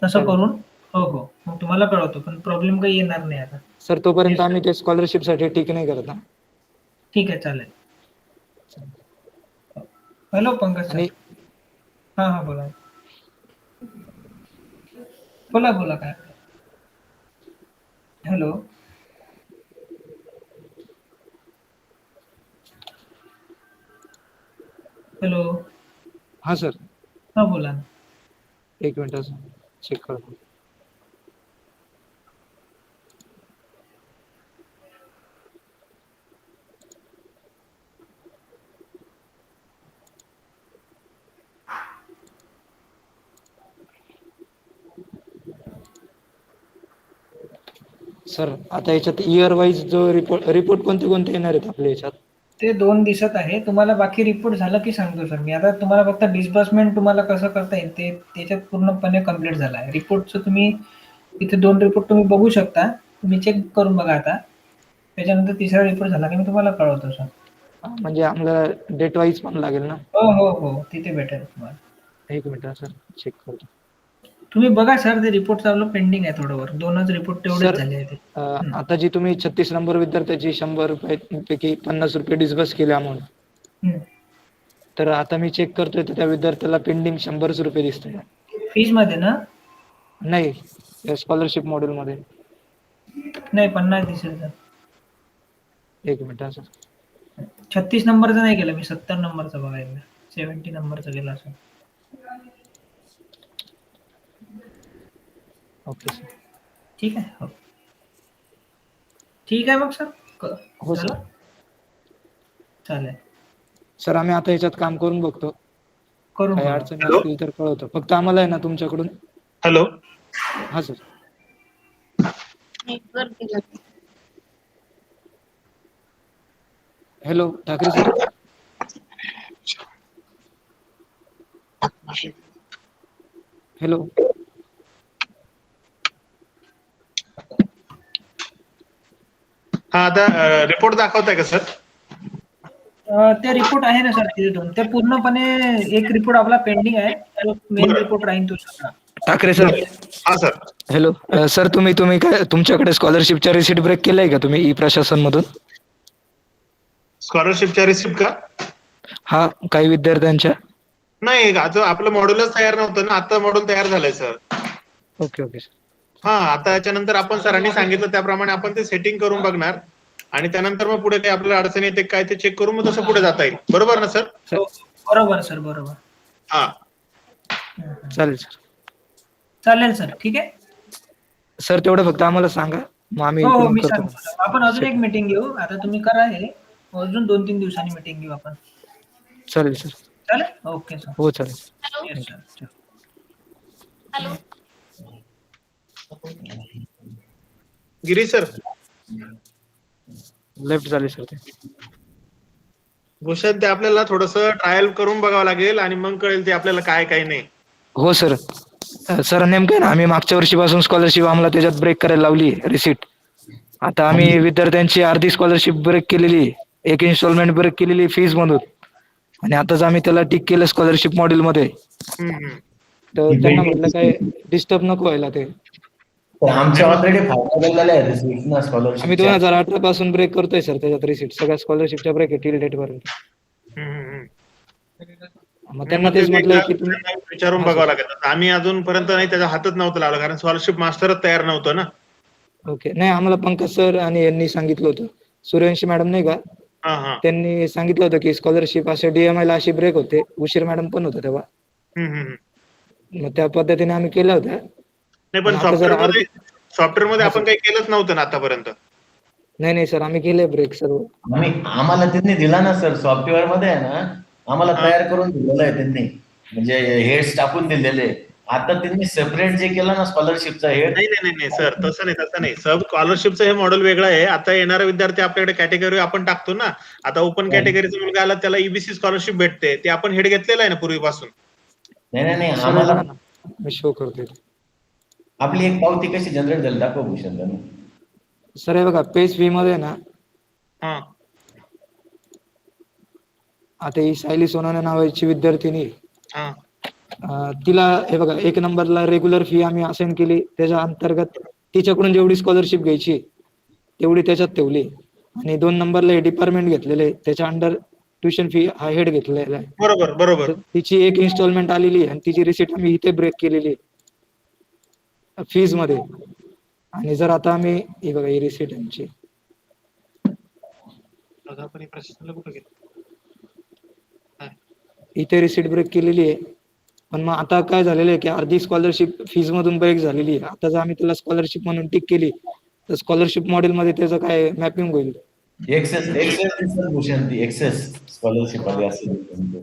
तसं चालेल. करून, हो हो, मग तुम्हाला कळवतो. पण प्रॉब्लेम काही येणार नाही आता. सर, तोपर्यंत आम्ही ते स्कॉलरशिप साठी ठीक नाही करत ना. ठीक आहे, चालेल. Hello Pankaj sir. आणि हां हां, बोला बोला बोला. काय? हॅलो. हॅलो. हा सर, हां, बोला ना. एक मिनिट चेक करतो. सर, आता याच्यात इयर वाईज जो रिपोर्ट कोणते येणार आहेत आपल्या याच्यात? ते 2 दिसत आहे. तुम्हाला बाकी रिपोर्ट झालं की सांगतो सर मी. आता तुम्हाला फक्त डिस्बर्समेंट तुम्हाला कसं करता येईल ते त्याच्यात पूर्णपणे कंप्लीट झालं आहे. रिपोर्टचं तुम्ही इथे 2 रिपोर्ट तुम्ही बघू शकता. तुम्ही चेक करून बघा आता. त्याच्यानंतर तिसरा रिपोर्ट झाला की मी तुम्हाला कळवतो सर. म्हणजे आम्हाला डेट वाईज पण लागेल ना? हो हो हो, तिथे भेटेल तुम्हाला. एक मिनिट सर, चेक करतो. तुम्ही बघा सर, ते रिपोर्ट आपलं पेंडिंग आहे थोडंवर. 2च रिपोर्ट तेवढेच सर, झाले आहेत. आता जी तुम्ही 36 नंबर विद्यार्थ्याची 100 रुपयापैकी 50 रुपये डिस्बर्स केले अमाऊंट, हं. तर आता मी चेक करतोय तर त्या विद्यार्थ्याला पेंडिंग 100 रुपये दिसतंय. फीजमध्ये ना? नाही, स्कॉलरशिप मॉड्यूल मध्ये. नाही, 50 दिसेल सर. एक मिनिट सर. 36 नंबरचा नाही केला मी, 70 नंबरचा बघायला. 70 नंबरचा केला सर. Okay sir. ठीक आहे. हो. ठीक आहे मग सर. हो सर. झालं? चालेल. सर, आम्ही आता याच्यात काम करून बघतो, करून काही बघा. अडचणी हॅलो? असतील तर कळवतो. फक्त आम्हाला आहे ना तुमच्याकडून. हॅलो. हा सर. नेटवर्क गेलं. Hello, Thackeray sir. हॅलो. हा, आता रिपोर्ट दाखवताय का सर? ते रिपोर्ट आहे ना सर तिथे 2. ते पूर्णपणे एक रिपोर्ट आपला पेंडिंग आहे. तो मेन बरं. रिपोर्ट राहील तो सगळा. ठाकरे सर. हा सर. हॅलो. सर, तुम्ही काय तुमच्याकडे स्कॉलरशिपच्या रिसीट ब्रेक केलाय का तुम्ही ई प्रशासन मधून? स्कॉलरशिपच्या रिसिप्ट का? हा, काही विद्यार्थ्यांच्या. नाही, आता आपलं मॉड्यूलच तयार नव्हतं ना, आता मॉड्यूल तयार झालंय सर. Okay okay sir. हा, आता याच्यानंतर आपण सरांनी सांगितलं त्याप्रमाणे आपण ते सेटिंग करून बघणार आणि त्यानंतर मग पुढे काही आपल्याला अडचण येते काय ते चेक करून मग तसं पुढे जाता येईल. बरोबर ना सर? हो, बरोबर सर, बरोबर. हा. चालेल सर. चालेल सर, ठीक आहे. सर, तेवढं फक्त आम्हाला सांगा, मग आम्ही हो हो, इकडून मी करतो. सांगतो सर. आपण अजून एक मीटिंग घेऊ. आता तुम्ही करा हे. अजून 2-3 दिवसांनी मीटिंग घेऊ आपण. चालेल सर. चालेल? Okay sir. हो चालेल. Hello. Yes sir. Hello. Girish sir, left झाले सर ते. भूषण, ते आपल्याला थोडस ट्रायल करून बघावं लागेल आणि मग कळेल ते आपल्याला काय काय नाही. हो सर. सर नेमकं आहे ना, आम्ही मागच्या वर्षीपासून स्कॉलरशिप आम्हाला त्याच्यात ब्रेक करायला लावली रिसीट. आता आम्ही विद्यार्थ्यांची अर्धी स्कॉलरशिप ब्रेक केलेली, एक इन्स्टॉलमेंट ब्रेक केलेली फीज मधून, आणि आताच आम्ही त्याला टिक केलं स्कॉलरशिप मॉड्यूल मध्ये. हम्म. तर त्यांना म्हटलं काय डिस्टर्ब नको व्हायला ते. तर आमचे ऑलरेडी फायदा झालेला आहे रिसीट ना आम्ही स्कॉलरशिप. 2018 पासून ब्रेक करतोय सर त्याच्यात रिसीट, सगळ्या स्कॉलरशिपच्या ब्रेक आहे टिल डेट पर्यंत. मग त्यांना तेच म्हटलंय की तुम्ही त्यांना विचारून बघावं लागेल. आम्ही अजूनपर्यंत नाही त्याचा हातच नव्हतं लावला, कारण स्कॉलरशिप मास्टरच तयार नव्हतं ना. ओके. नाही, आम्हाला पंकज सर आणि यांनी सांगितलं होतं, सूर्यवंशी मॅडम नाही का, हा हा. त्यांनी सांगितलं होतं की स्कॉलरशिप असे DMI ला अशी ब्रेक होते. उशीर मॅडम पण होतं तेव्हा. मग त्या पद्धतीने आम्ही केल्या होत्या. नाही, पण आता जरा सॉफ्टवेअर मध्ये आपण काही केलंच नव्हतं ना आतापर्यंत. नाही सर, आम्ही केले ब्रेक सर्व. आम्हाला त्यांनी दिला ना सर, सॉफ्टवेअर मध्ये आहे ना, आम्हाला तयार करून दिलेलं आहे त्यांनी, म्हणजे हेड्स टाकून दिलेले. आता त्यांनी सेपरेट जे केलं ना स्कॉलरशिपचा हेड. नाही सर, तसं नाही. सब स्कॉलरशिपचं हे मॉडेल वेगळं आहे. आता येणारा विद्यार्थी आपल्याकडे कॅटेगरी आपण टाकतो ना. आता ओपन कॅटेगरीचा मुलगा आला, त्याला EBC स्कॉलरशिप भेटते. ते आपण हेड घेतलेलं आहे ना पूर्वीपासून. नाही आम्हाला मी शो करतोय आपली एक पावती कशी जनरेट झाली दाखव भूषण त्यांना. सर. हे बघा, पेज फी मध्ये ना, हा. आता ही सायली सोनाने नावाची विद्यार्थिनी, हा. तिला हे बघा, 1 नंबरला रेग्युलर फी आम्ही असाइन केली. त्याच्या अंतर्गत तिच्याकडून जेवढी स्कॉलरशिप घ्यायची तेवढी त्याच्यात ठेवली, आणि 2 नंबरला हे डिपार्टमेंट घेतलेले, त्याच्या अंडर ट्युशन फी हा हेड घेतलेला आहे. बरोबर. तिची एक इन्स्टॉलमेंट आलेली आहे आणि तिची रिसिट आम्ही इथे ब्रेक केलेली फीज मध्ये. आणि जर आता आम्ही ही बघा, ही रिसिट आमची इथे रिसिट ब्रेक केलेली आहे. पण मग आता काय झालेलं आहे की अर्धी स्कॉलरशिप फीज मधून ब्रेक झालेली आहे. आता जर आम्ही त्याला स्कॉलरशिप म्हणून टिक केली तर स्कॉलरशिप मॉडेल मध्ये त्याचं काय मॅपिंग होईल. एक्सेस भूषण, ती एक्सेस स्कॉलरशिप आली असेल.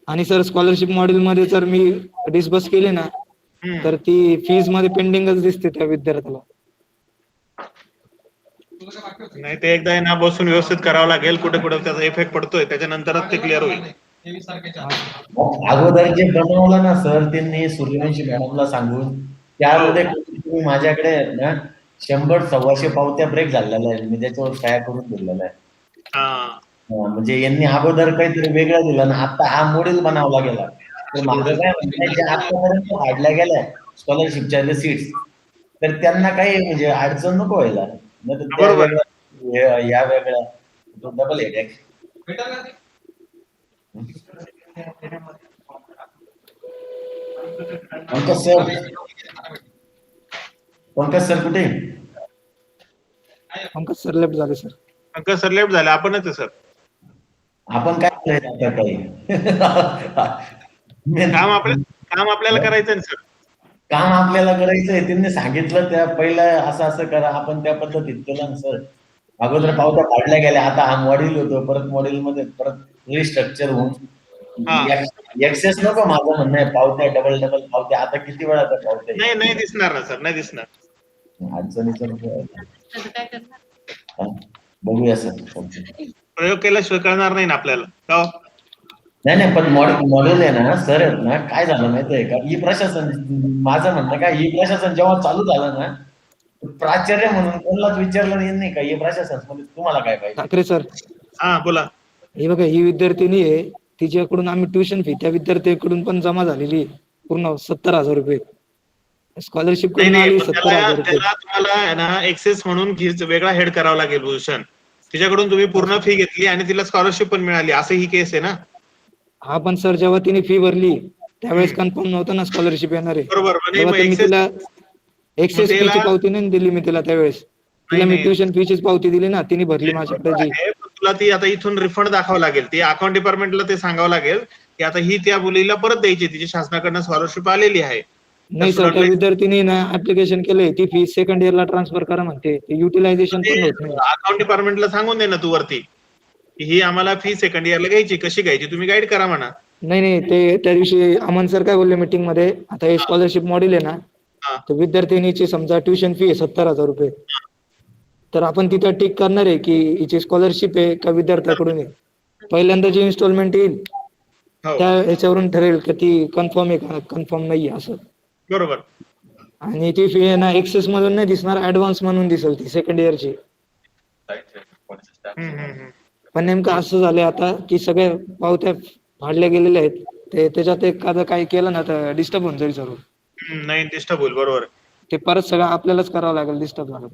आणि सर, स्कॉलरशिप मॉडेल मध्ये जर मी डिस्बर्स केले ना, तर ती फीज मध्ये पेंडिंगच दिसते त्या विद्यार्थ्याला. नाही, ते एकदा आहे ना बसून व्यवस्थित करावं लागेल. कुठे त्याचा इफेक्ट पडतोय, त्याच्यानंतरच ते क्लिअर होईल. अगोदर जे बनवलं ना सर त्यांनी सूर्यवंशी मॅडमला सांगून, त्यामध्ये तुम्ही माझ्याकडे ना 100-125 पावत्या ब्रेक झालेल्या आहेत. मी त्याच्यावर सह्या करून दिलेला आहे. म्हणजे यांनी अगोदर काहीतरी वेगळं दिलं ना, आता हा मॉडेल बनवला गेला. तर माझं काय म्हणणं, जे आतापर्यंत काढल्या गेल्या स्कॉलरशिपच्या रिसीट्स, तर त्यांना काही म्हणजे अडचण नको व्हायला. बरोबर. या वेगळ्या डबल हेड. पंकज सर कुठे? पंकज सर लेफ्ट झाले सर. पंकज सर लेफ्ट झाले, आपणच आहे सर. आपण काय काही काम आपल्याला करायचं आहे सर. काम आपल्याला करायचंय. त्यांनी सांगितलं त्या पहिलं असं करा, आपण त्या पद्धतीत केलं ना सर. अगोदर पावत्या काढल्या गेल्या, आता हा मॉडेल होतो, परत मॉडेल मध्ये परत रिस्ट्रक्चर होऊन एक्सेस नको. माझं म्हणणं आहे पावत्या डबल पावत्या, आता किती वेळा त्या पावत्या नाही दिसणार ना सर, नाही दिसणार. अडचणीचं काय करणार? बघूया सर. प्रयोग केल्याशिवाय कळणार नाही ना आपल्याला. नाही पण मॉडेल आहे ना सर, ना काय झालं माहितीये का, ई प्रशासन, माझं म्हणणं काय, ई प्रशासन जेव्हा चालू झालं ना, प्राचार्य म्हणून कोणालाच विचारलं नाही का ई प्रशासन मध्ये तुम्हाला काय पाहिजे. ठाकरे सर. हा बोला. हे बघा, ही विद्यार्थिनी आहे, तिच्याकडून आम्ही ट्युशन फी त्या विद्यार्थ्याकडून पण जमा झालेली पूर्ण 70,000 रुपये. स्कॉलरशिप कडून आली 70,000 रुपये. तुम्हाला ना एक्सेस म्हणून वेगळा हेड करावा लागेल भूषण. तिच्याकडून तुम्ही पूर्ण फी घेतली आणि तिला स्कॉलरशिप पण मिळाली, असं ही केस आहे ना. हा, पण सर जेव्हा तिने फी भरली त्यावेळेस कन्फर्म नव्हतं ना स्कॉलरशिप येणार आहे. बरोबर. तिला एक्सेस फीची पावती नाही दिली मी तिला. त्यावेळेस तिला मी ट्युशन फीचीच पावती दिली ना, तिने भरली माझ्याकडे जी. तुला ती आता इथून रिफंड दाखवावं लागेल. ती अकाउंट डिपार्टमेंटला ते सांगावं लागेल की आता ही त्या मुलीला परत द्यायची, तिची शासनाकडनं स्कॉलरशिप आलेली आहे. नाही सर, त्या विद्यार्थीने ना ऍप्लिकेशन केलंय, ती फी सेकंड इयरला ट्रान्सफर करा म्हणते. युटिलायझेशन पण होत नाही. अकाउंट डिपार्टमेंटला सांगून दे ना तू वरती, ही आम्हाला फी सेकंड इयरला घ्यायची, कशी घ्यायची तुम्ही गाईड करा म्हणा. नाही ते त्या दिवशी अमन सर काय बोलले मीटिंग मध्ये, आता हे स्कॉलरशिप मॉड्यूल आहे ना, हा. तर विद्यार्थिनीची समजा ट्युशन फी आहे 70,000 रुपये, तर आपण तिथं टिक करणार आहे की हिची स्कॉलरशिप आहे का विद्यार्थ्याकडून आहे. पहिल्यांदा जी इन्स्टॉलमेंट येईल हो त्या ह्याच्यावरून ठरेल की ती कन्फर्म आहे का कन्फर्म नाही असं. बरोबर. आणि ती फी आहे ना एक्सेस मधून नाही दिसणार, ऍडव्हान्स म्हणून दिसेल ती सेकंड इयरची. पण नेमकं असं झालंय आता की सगळ्या पावत्या फाडल्या गेलेल्या आहेत, ते त्याच्यात एखादं काही केलं ना तर डिस्टर्ब होऊन जाईल सर्व. नाही डिस्टर्ब होईल, बरोबर. ते परत सगळं आपल्यालाच करावं लागेल डिस्टर्ब झालं.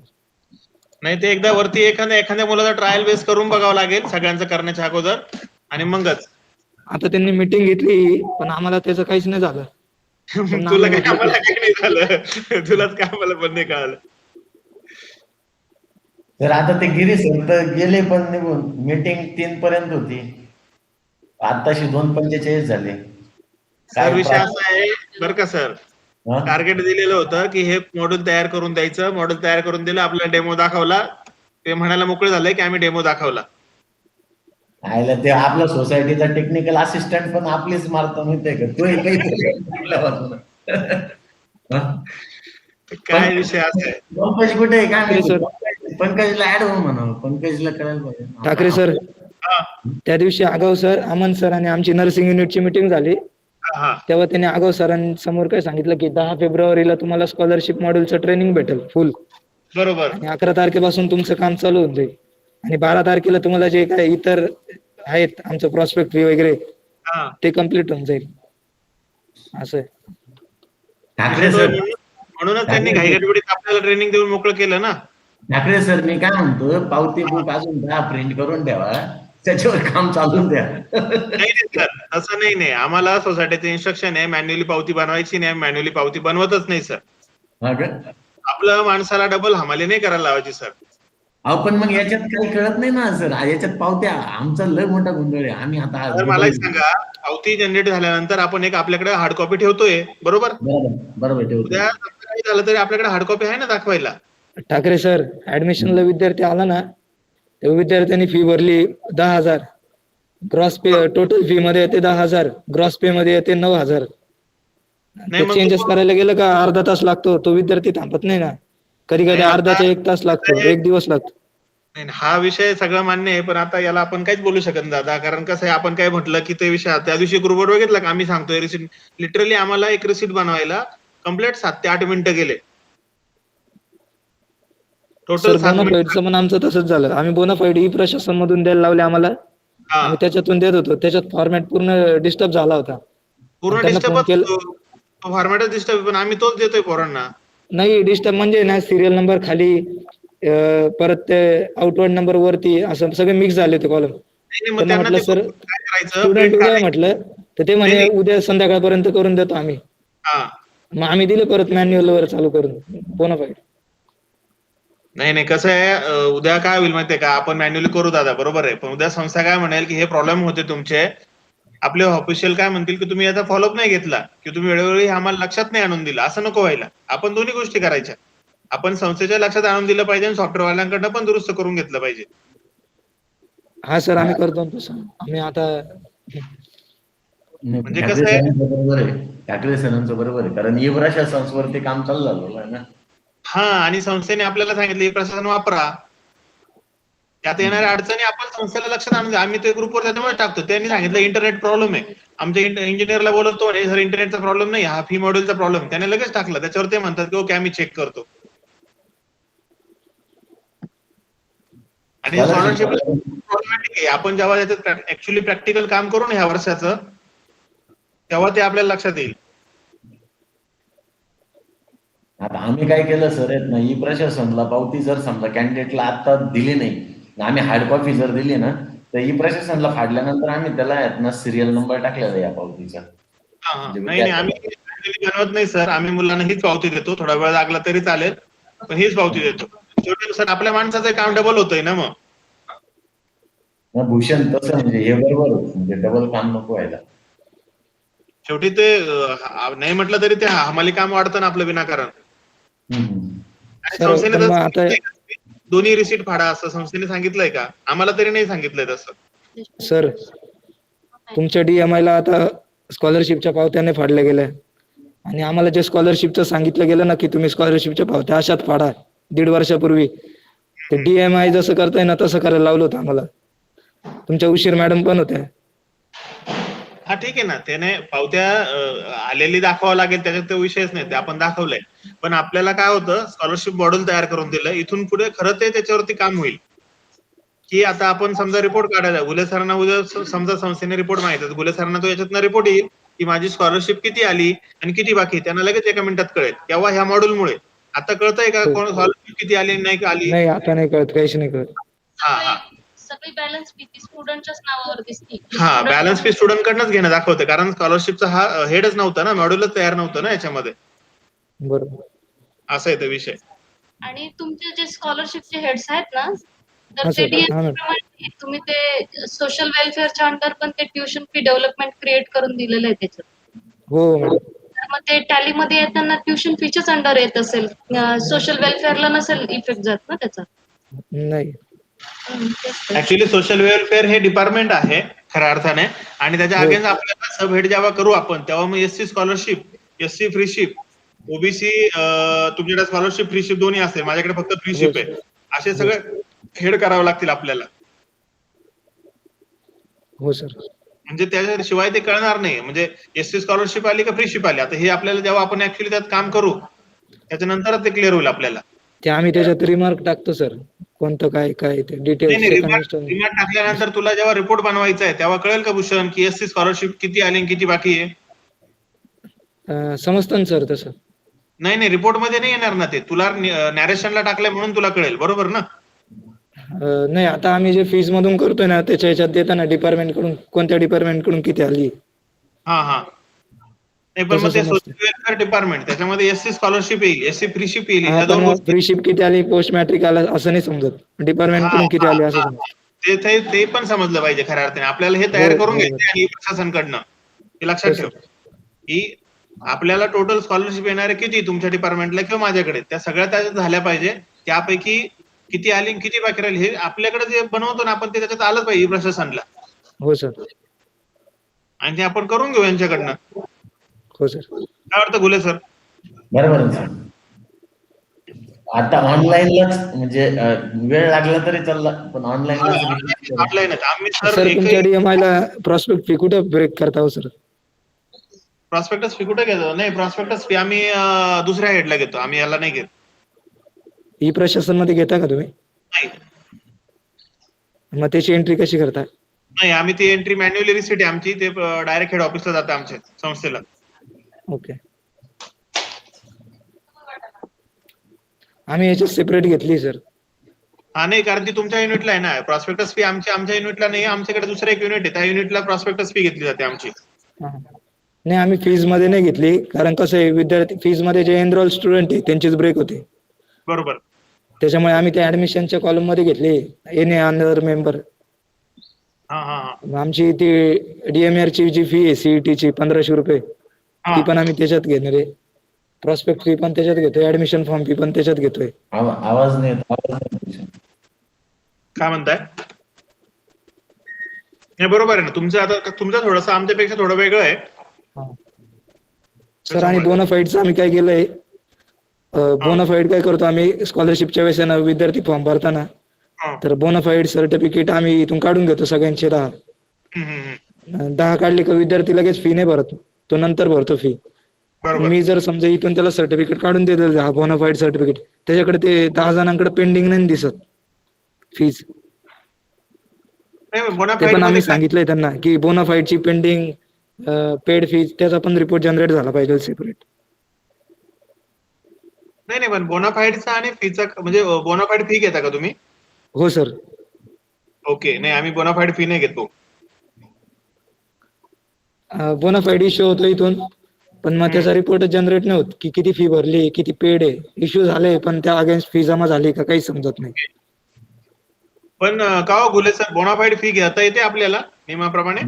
नाही ते एकदा वरती एखाद्या मुलाचा ट्रायल बेस करून बघावं लागेल सगळ्यांचं करण्याच्या अगोदर, आणि मगच. आता त्यांनी मीटिंग घेतली पण आम्हाला त्याचं काहीच नाही झालं. पुन्हा तुला आम्ही काय म्हटलं आम्हाला काही नाही झालं, तुलाच काय आम्हाला पण नाही कळालं. तर आता ते गिरीश सर तर गेले पण निघून, मीटिंग 3 पर्यंत होती, आताशी 2:45 झाले. सर विषय असा आहे बरं का सर, हा? टार्गेट दिलेलं होतं की हे मॉडेल तयार करून द्यायचं, मॉडेल तयार करून दिलं, आपल्याला डेमो दाखवला, ते म्हणायला मोकळे झाले की आम्ही डेमो दाखवला. आयला ते आपला सोसायटीचा टेक्निकल असिस्टंट पण आपलीच मारतो माहितीये का, तो काय विषय असा आहे. पंकज कुठे आहे काय ठाकरे माहिती? पंकजला ऍड हो म्हणा, पंकजला कळायला पाहिजे. ठाकरे सर, हा, त्या दिवशी आगाव सर, अमन सर आणि आमची नर्सिंग युनिटची मीटिंग झाली, हा, तेव्हा त्यांनी आगाव सरांसमोर काय सांगितलं की 10 फेब्रुवारीला तुम्हाला स्कॉलरशिप मॉड्यूलचं ट्रेनिंग भेटेल फुल, बरोबर. आणि 11 तारखेपासून तुमचं काम चालू होऊन जाईल, आणि 12 तारखेला तुम्हाला जे काय इतर आहेत आमचं प्रॉस्पेक्ट फी वगैरे हा. ते कम्प्लीट होऊन जाईल असं आहे. ठाकरे सर, म्हणूनच त्यांनी घाईगडबडीत आपल्याला ट्रेनिंग देऊन मोकळं केलं ना. ठाकरे सर मी काय म्हणतो, पावती बुक अजून 10 प्रिंट करून ठेवा, त्याच्यावर काम चालू द्या. नाही सर, असं नाही, आम्हाला सोसायटीचं इन्स्ट्रक्शन आहे मॅन्युअली पावती बनवायची नाही, मॅन्युअली पावती बनवतच नाही सर. हा का? आपलं माणसाला डबल हमाली नाही करायला लावायची सर. अहो पण मग याच्यात काही कळत नाही ना सर, याच्यात पावत्या आमचा लय मोठा गोंधळ आहे. आम्ही आता तर मला एक सांगा, पावती जनरेट झाल्यानंतर आपण एक आपल्याकडे हार्ड कॉपी ठेवतोय, बरोबर? बरोबर ठेवतो. उद्या काही झालं तरी आपल्याकडे हार्ड कॉपी आहे ना दाखवायला. ठाकरे सर, ऍडमिशनला विद्यार्थी आला ना, तेव्हा विद्यार्थ्यांनी फी भरली 10,000, ग्रॉस पे टोटल फी मध्ये येते 10,000, ग्रॉस पे मध्ये येते 9,000. नाही मग चेंजेस करायला गेलं का अर्धा तास लागतो, तो विद्यार्थी थांबत नाही ना, कधी कधी नाही, आता- अर्धा ते 1 तास लागतो, 1 दिवस लागतो. नाही, हा विषय सगळं मान्य आहे, पण आता याला आपण काहीच बोलू शकत नाही दादा, कारण कसं आहे, आपण काय म्हटलं की ते विषय त्या दिवशी ग्रुपवर बघितलं का आम्ही सांगतोय रिसिट, लिटरली आम्हाला एक रिसिट बनवायला कम्प्लीट 7 ते 8 मिनिटं गेले. सर टोटल 7 बोनाफाईडचं पण आमचं तसंच झालं, आम्ही बोनाफाईड ई प्रशासन मधून द्यायला लावले आम्हाला, आम्ही त्याच्यातून देत होतो, त्याच्यात फॉर्मॅट पूर्ण डिस्टर्ब झाला होता. पूर्ण त्यांना डिस्टर्ब फोन केला- होतो, फॉर्मॅटच डिस्टर्ब, पण आम्ही तोच देतोय पोरांना. नाही डिस्टर्ब म्हणजे ना, सिरियल नंबर खाली, परत ते आउटवर्ड नंबर वरती, असं सगळे मिक्स झाले ते कॉलम. नाही, मग त्यांना त्यांना म्हटलं ते सर काय करायचं, स्टुडंट print उद्या काढायचं. म्हटलं, तर ते म्हणे नाही, उद्या संध्याकाळपर्यंत करून देतो आम्ही. हा. मग आम्ही दिले परत मॅन्युअल वर चालू करून बोनाफाईड. नाही कसं आहे, उद्या काय होईल माहितीये का, आपण मॅन्युअली करू दादा, बरोबर आहे, पण उद्या संस्था काय म्हणेल की हे प्रॉब्लेम होते तुमचे, आपले ऑफिशियल काय म्हणतील की तुम्ही याचा फॉलोअप नाही घेतला, की तुम्ही वेळोवेळी आम्हाला लक्षात नाही आणून दिलं. असं नको व्हायला. आपण दोन्ही गोष्टी करायच्या, आपण संस्थेच्या लक्षात आणून दिलं पाहिजे आणि सॉफ्टवेअरवाल्यांकडनं पण दुरुस्त करून घेतलं पाहिजे. हा सर, आम्ही करतो तसं. आम्ही आता म्हणजे कसं आहे- बरोबर आहे, ठाकरे सरांचं बरोबर आहे, कारण ई प्रशासनावरती काम चालू झालेलं आहे ना. हा, आणि संस्थेने आपल्याला सांगितलं प्रशासन वापरा, त्यात येणाऱ्या अडचणी आपण संस्थेला लक्षात आणून द्या. आम्ही ते ग्रुपवर त्याच्यामुळे टाकतो. त्यांनी सांगितलं इंटरनेट प्रॉब्लेम आहे, आमच्या इंजिनियरला बोलवतो, हे सर इंटरनेटचा प्रॉब्लेम नाही, हा फी मॉड्यूलचा प्रॉब्लेम. त्याने लगेच टाकलं, त्याच्यावर ते म्हणतात की ओके आम्ही चेक करतो. आणि स्कॉलरशिप प्रॉब्लेमॅटिक आहे, आपण जेव्हा याच्यात ऍक्च्युअली प्रॅक्टिकल काम करू ना ह्या वर्षाचं, तेव्हा ते आपल्याला लक्षात येईल. आता आम्ही काय केलं सर, येत ना, ई प्रशासनला पावती जर समजा कॅन्डिडेटला आता दिली नाही, आम्ही हार्ड कॉपी जर दिली ना, तर ई प्रशासनला फाडल्यानंतर आम्ही त्याला आहेत ना सिरियल नंबर टाकलेला या पावतीचा. नाही आम्ही बनवत नाही सर, आम्ही मुलांना हीच पावती देतो, थोडा वेळ लागला तरी चालेल, पण हीच पावती देतो. शेवटी सर आपल्या माणसाचं काम डबल होतंय ना. मग भूषण तसं म्हणजे हे बरोबर होतं, म्हणजे डबल काम नको व्हायला. शेवटी ते नाही म्हटलं तरी ते हमाली काम वाढतं ना आपलं विनाकारण. आणि सर, संस्थेने पण मग तसं आता सांगितलंय का? दोन्ही रिसीट फाडा असं संस्थेने सांगितलंय का? आम्हाला तरी नाही सांगितलंय तसं. सर तुमच्या DMI ला आता स्कॉलरशिपच्या पावत्याने फाडल्या गेल्या आणि आम्हाला जे स्कॉलरशिपचं सांगितलं गेलं ना की तुम्ही स्कॉलरशिपच्या पावत्या अशात फाडा 1.5 वर्षापूर्वी, ते DMI जसं करताय ना तसं करायला लावलं होतं आम्हाला. तुमच्या उशीर मॅडम पण होत्या. हा ठीक आहे ना, त्याने पावत्या आलेली दाखवावं लागेल, त्याच्यात तो विषयच नाही, ते आपण दाखवलंय. पण आपल्याला काय होतं, स्कॉलरशिप मॉडेल तयार करून दिलं, इथून पुढे खरं ते त्याच्यावरती काम होईल. की आता आपण समजा रिपोर्ट काढायला गुले सरांना उद्या समजा संस्थेने रिपोर्ट माहिती, गुले सरांना तो याच्यातनं रिपोर्ट येईल की माझी स्कॉलरशिप किती आली आणि किती बाकी, त्यांना लगेच 1 मिनिटात कळेल. केव्हा ह्या मॉड्यूलमुळे. आता कळतंय का कोण स्कॉलरशिप किती आली नाही का आली? नाही, आता नाही कळत, काहीच नाही कळत. सगळी बॅलन्स फी स्टुडंटच्याच नावावर दिसते. हा, बॅलन्स फी स्टुडंट कडनंच घेणं दाखवतं, कारण स्कॉलरशिपचा हा हेडच नव्हता ना, मॉड्यूलच तयार नव्हतं ना याच्यामध्ये. बरोबर. असा आहे तो विषय. आणि तुमचे जे स्कॉलरशिपचे हेड्स आहेत ना, तर हा ते सर, हा मॅडम. प्रमाणे तुम्ही ते सोशल वेलफेअरच्या अंडर पण ते ट्युशन फी डेव्हलपमेंट क्रिएट करून दिलेलं आहे त्याच्यात. हो मॅडम. तर मग ते टॅलीमध्ये येताना ट्युशन फीच्याच अंडर येत असेल, सोशल वेलफेअरला नसेल इफेक्ट जात ना त्याचा. नाही. तेच तर. ऍक्च्युली सोशल वेलफेअर हे डिपार्टमेंट आहे खऱ्या अर्थाने, आणि त्याच्या हो. अगेन्स्ट आपल्याला सब हेड जेव्हा करू आपण, तेव्हा मग SC scholarship, SC freeship, OBC तुमच्याकडे स्कॉलरशिप फ्रीशिप दोन्ही असेल, माझ्याकडे फक्त फ्रीशिप आहे, असे सगळे हेड करावे लागतील आपल्याला. हो सर. म्हणजे त्याशिवाय ते कळणार नाही, म्हणजे SC स्कॉलरशिप आली का फ्रीशिप आली. आता हे आपल्याला जेव्हा आपण ऍक्च्युली त्यात काम करू त्याच्यानंतरच ते क्लिअर होईल आपल्याला. ते आम्ही त्याच्यात रिमार्क टाकतो सर, कोणतं काय काय ते डिटेल्स. रिमार्क टाकल्यानंतर तुला जेव्हा रिपोर्ट बनवायचा आहे तेव्हा कळेल का भूषण की SC स्कॉलरशिप किती आली आणि किती बाकी आहे? समजतं ना सर तसं. नाही, रिपोर्ट मध्ये नाही येणार ना ते, तुला नॅरेशनला टाकलंय म्हणून तुला कळेल, बरोबर ना? नाही, आता आम्ही जे फीज मधून करतोय ना त्याच्या ह्याच्यात देताना डिपार्टमेंट कडून, कोणत्या डिपार्टमेंट कडून किती आली. हा. नाही पण मग ते सोशल वेलफेअर डिपार्टमेंट, त्याच्यामध्ये SC स्कॉलरशिप येईल, SC फ्रीशिप येईल, या दोन गोष्टी. फ्रीशिप किती आली, पोस्ट मॅट्रिक आला असं नाही समजत, डिपार्टमेंट कडून किती आली असं समजत. ते पण समजलं पाहिजे खऱ्या अर्थाने. आपल्याला हे तयार करून घ्यायचं आणि प्रशासनकडनं हे लक्षात ठेव की आपल्याला टोटल स्कॉलरशिप येणारे किती तुमच्या डिपार्टमेंटला किंवा माझ्याकडे, त्या सगळ्या त्या झाल्या पाहिजे. त्यापैकी किती आली आणि किती बाकी राहील हे आपल्याकडे जे बनवतो ना आपण, ते त्याच्यात आलं पाहिजे प्रशासनला. हो सर. आणि ते आपण करून घेऊ यांच्याकडनं. हो सर. काय वाटतं गुले सर? बरोबर सर. आता ऑनलाईनलाच म्हणजे वेळ लागला तरी चालला, पण ऑनलाईनलाच ऑनलाईनच आम्ही सर तुमच्या DMI ला प्रॉस्पेक्ट फी कुठे ब्रेक करता हो सर? प्रॉस्पेक्टस फी कुठे घेतो? नाही, प्रॉस्पेक्टस फी आम्ही दुसऱ्या हेडला घेतो, आम्ही याला नाही घेत. ई प्रशासन मध्ये घेता का तुम्ही? नाही, मग त्याची एंट्री कशी करता? नाही, आम्ही ती एंट्री मॅन्युअली रिसिट आहे आमची, ते डायरेक्ट हेड ऑफिसला जातं आमच्या संस्थेला. ओके. आम्ही याच्यात सेपरेट घेतली सर. हा, नाही, कारण ती तुमच्या युनिटला आहे ना, प्रॉस्पेक्टस फी आमच्या युनिटला नाही, आमच्याकडे दुसरं एक युनिट आहे, त्या युनिटला प्रॉस्पेक्टस फी घेतली जाते आमची. नाही, आम्ही फीज मध्ये नाही घेतली, कारण कसं आहे, विद्यार्थी फीज मध्ये जे एनरोल स्टुडंट आहे त्यांचीच ब्रेक होते. बरोबर. त्याच्यामुळे आम्ही त्या ऍडमिशनच्या कॉलम मध्ये घेतली, एनी अनदर मेंबर. आमची ती DMR ची जी फी आहे CET ची 1500 रुपये, ती पण आम्ही त्याच्यात घेणार आहे. प्रॉस्पेक्ट फी पण त्याच्यात घेतोय, ऍडमिशन फॉर्म फी पण त्याच्यात घेतोय. आवाज नाही येत. काय म्हणताय? नाही, बरोबर आहे ना तुमचं. आता तुमचं थोडंसं आमच्यापेक्षा थोडं वेगळं आहे सर. आणि बोनाफाईडचं आम्ही काय केलंय, बोनाफाईड काय करतो आम्ही स्कॉलरशिपच्या वेळेस ना, विद्यार्थी फॉर्म भरताना तर बोनाफाईड सर्टिफिकेट आम्ही इथून काढून घेतो सगळ्यांचे 10 काढले का विद्यार्थी लगेच फी नाही भरत, तो नंतर भरतो फी. मी जर समजा इथून त्याला सर्टिफिकेट काढून देतो, हा बोनाफाईड सर्टिफिकेट, त्याच्याकडे ते 10 जणांकडे पेंडिंग नाही दिसत फीज. ते पण आम्ही सांगितलंय त्यांना की बोनाफाईडची पेंडिंग पेड फीज त्याचा पण रिपोर्ट जनरेट झाला पाहिजे सेपरेट. नाही, पण बोनाफाईडचा आणि फीचा म्हणजे बोनाफाईड फी घेता का तुम्ही? हो सर. ओके. नाही, आम्ही बोनाफाईड फी नाही घेतो. बोनाफाईड इश्यू होतो इथून, पण मग त्याचा रिपोर्ट जनरेट नाही होत की किती फी भरली, किती पेड आहे. इश्यू झाले पण त्या अगेन्स्ट फी जमा झाली का काही समजत नाही. पण का हो गुले सर, बोनाफाईड फी घेता येते आपल्याला नियमाप्रमाणे?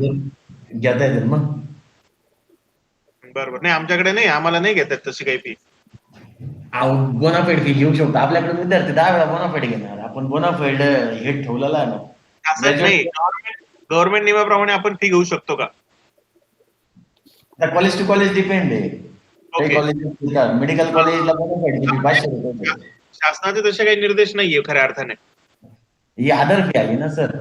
घेता येते मग. बरोबर. नाही, आमच्याकडे नाही, आम्हाला नाही घेतात तशी काही फी. बोनाफाईड फी घेऊ शकतो. आपल्याकडे विद्यार्थी 10 वेळा बोनाफाईड घेणार. आपण बोनाफाईड हे ठेवलेला आहे ना. असं नाही, गव्हर्नमेंट नियमाप्रमाणे आपण फी घेऊ शकतो का? कॉलेज टू कॉलेज डिपेंड आहे. काही ओके. कॉलेज मेडिकल कॉलेजला बघा 500 रुपये. शासनाचे तसे काही निर्देश नाहीये खऱ्या अर्थाने. ही आदर फी आली ना सर.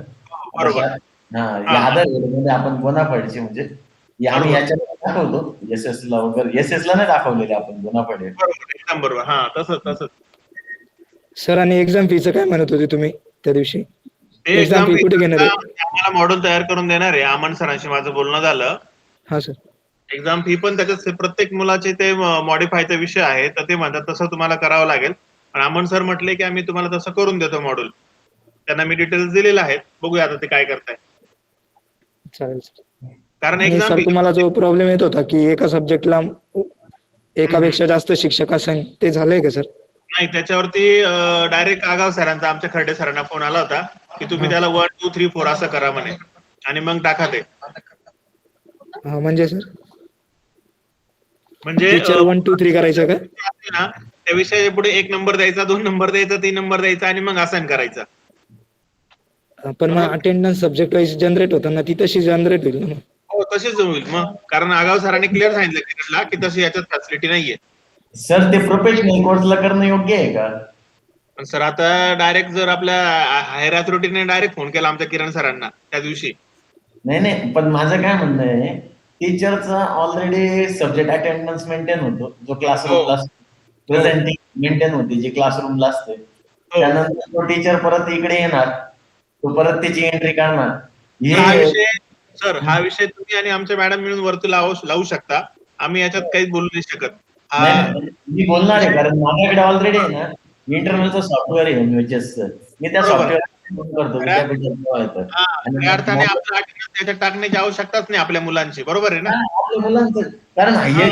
बरोबर. ही आदर मध्ये आपण बोनाफाईडची म्हणजे ही आम्ही याच्यात दाखवतो एसएसला वगैरे. एसएसला नाही दाखवलेले आपण बोनाफाईड. बरोबर, एकदम बरोबर. हा तसंच. सर आणि एक्झाम फीचं काय म्हणत होते तुम्ही त्या दिवशी? ते एक्झाम फी कुठे घेणार आहे? आम्हाला मॉडेल तयार करून देणार आहे. अमन सरांशी माझं बोलणं झालं. हा सर. एक्झाम फी पण त्याच्यात प्रत्येक मुलाचे ते मॉडिफायचा विषय आहे, तर ते म्हणतात तसं तुम्हाला करावं लागेल. पण अमन सर म्हटले की आम्ही तुम्हाला तसं करून देतो मॉड्यूल. त्यांना मी डिटेल्स दिलेले आहेत. बघूया आता ते काय करताय. चालेल सर. कारण आणि एक्झाम सर तुम्हाला जो प्रॉब्लेम येत होता की एका सब्जेक्टला एकापेक्षा जास्त शिक्षक असेल, ते झालंय का सर? नाही, त्याच्यावरती डायरेक्ट आगाव सरांचा, आमच्या खर्डे सरांना फोन आला होता की तुम्ही त्याला 1 2 3 4 असं करा म्हणे आणि मग टाका ते. हा म्हणजे सर म्हणजे टीचर 1 2 3 करायचं का? ना त्या विषयाच्या पुढे 1 नंबर द्यायचा, 2 नंबर द्यायचा, 3 नंबर द्यायचा आणि मग असाइन करायचा. पण मग अटेंडन्स सब्जेक्ट वाईज जनरेट होताना ती तशी जनरेट होईल ना? हो, तशीच होईल मग. कारण आगाव सरांनी क्लिअर सांगितलं किरणला की तशी याच्यात फॅसिलिटी नाहीये. सर ते प्रोफेशनल कोर्सला करणं योग्य आहे का? पण सर आता डायरेक्ट जर आपल्या हायर अथॉरिटीने डायरेक्ट फोन केला आमच्या किरण सरांना त्या दिवशी. नाही, पण माझं काय म्हणणं आहे, टीचरचा ऑलरेडी सब्जेक्ट अटेंडन्स मेंटेन होतो, जो क्लासरूमला प्रेझेंटिंग मेंटेन होते, जी क्लासरूमला असते. त्यानंतर तो टीचर परत इकडे येणार, तो परत त्याची एंट्री काढणार. हा विषय तुम्ही आणि आमच्या मॅडम मिळून वरती लावू शकता. आम्ही याच्यात काहीच बोलू नाही शकत. मी बोलणार आहे, कारण माझ्याकडे ऑलरेडी आहे ना इंटरनलचं सॉफ्टवेअर आहे एमयूएचएसचं. मी त्या सॉफ्टवेअर करतो खऱ्या अर्थाने आपलं त्याच्यात टाकण्याची आवश्यकताच नाही आपल्या मुलांची. बरोबर आहे ना? आपल्या मुलांचं. कारण हे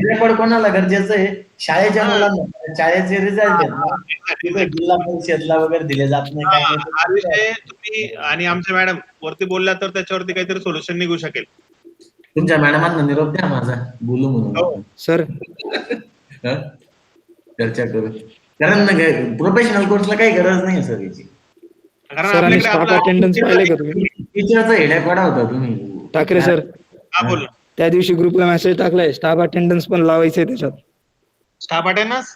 रेकॉर्ड कोणाला गरजेचं आहे? शाळेच्या मुलांना. शाळेचे रिझल्ट आहेत जिल्हा परिषदला वगैरे दिले जात नाही. हा विषय तुम्ही आणि आमच्या मॅडम वरती बोलला तर त्याच्यावरती काहीतरी सोल्युशन निघू शकेल. तुमच्या मॅडमांना निरोप द्या माझा, बोलू म्हणून सर. चर्चा करू. कारण प्रोफेशनल कोर्सला काही गरज नाही सर याची. सर आणि स्टाफ अटेंडन्स पाहिले का तुम्ही? टीचरचा हेडेक वाढा होता तुम्ही. ठाकरे सर त्या दिवशी ग्रुपला मेसेज टाकलाय, स्टाफ अटेंडन्स पण लावायचंय त्याच्यात. स्टाफ अटेंडन्स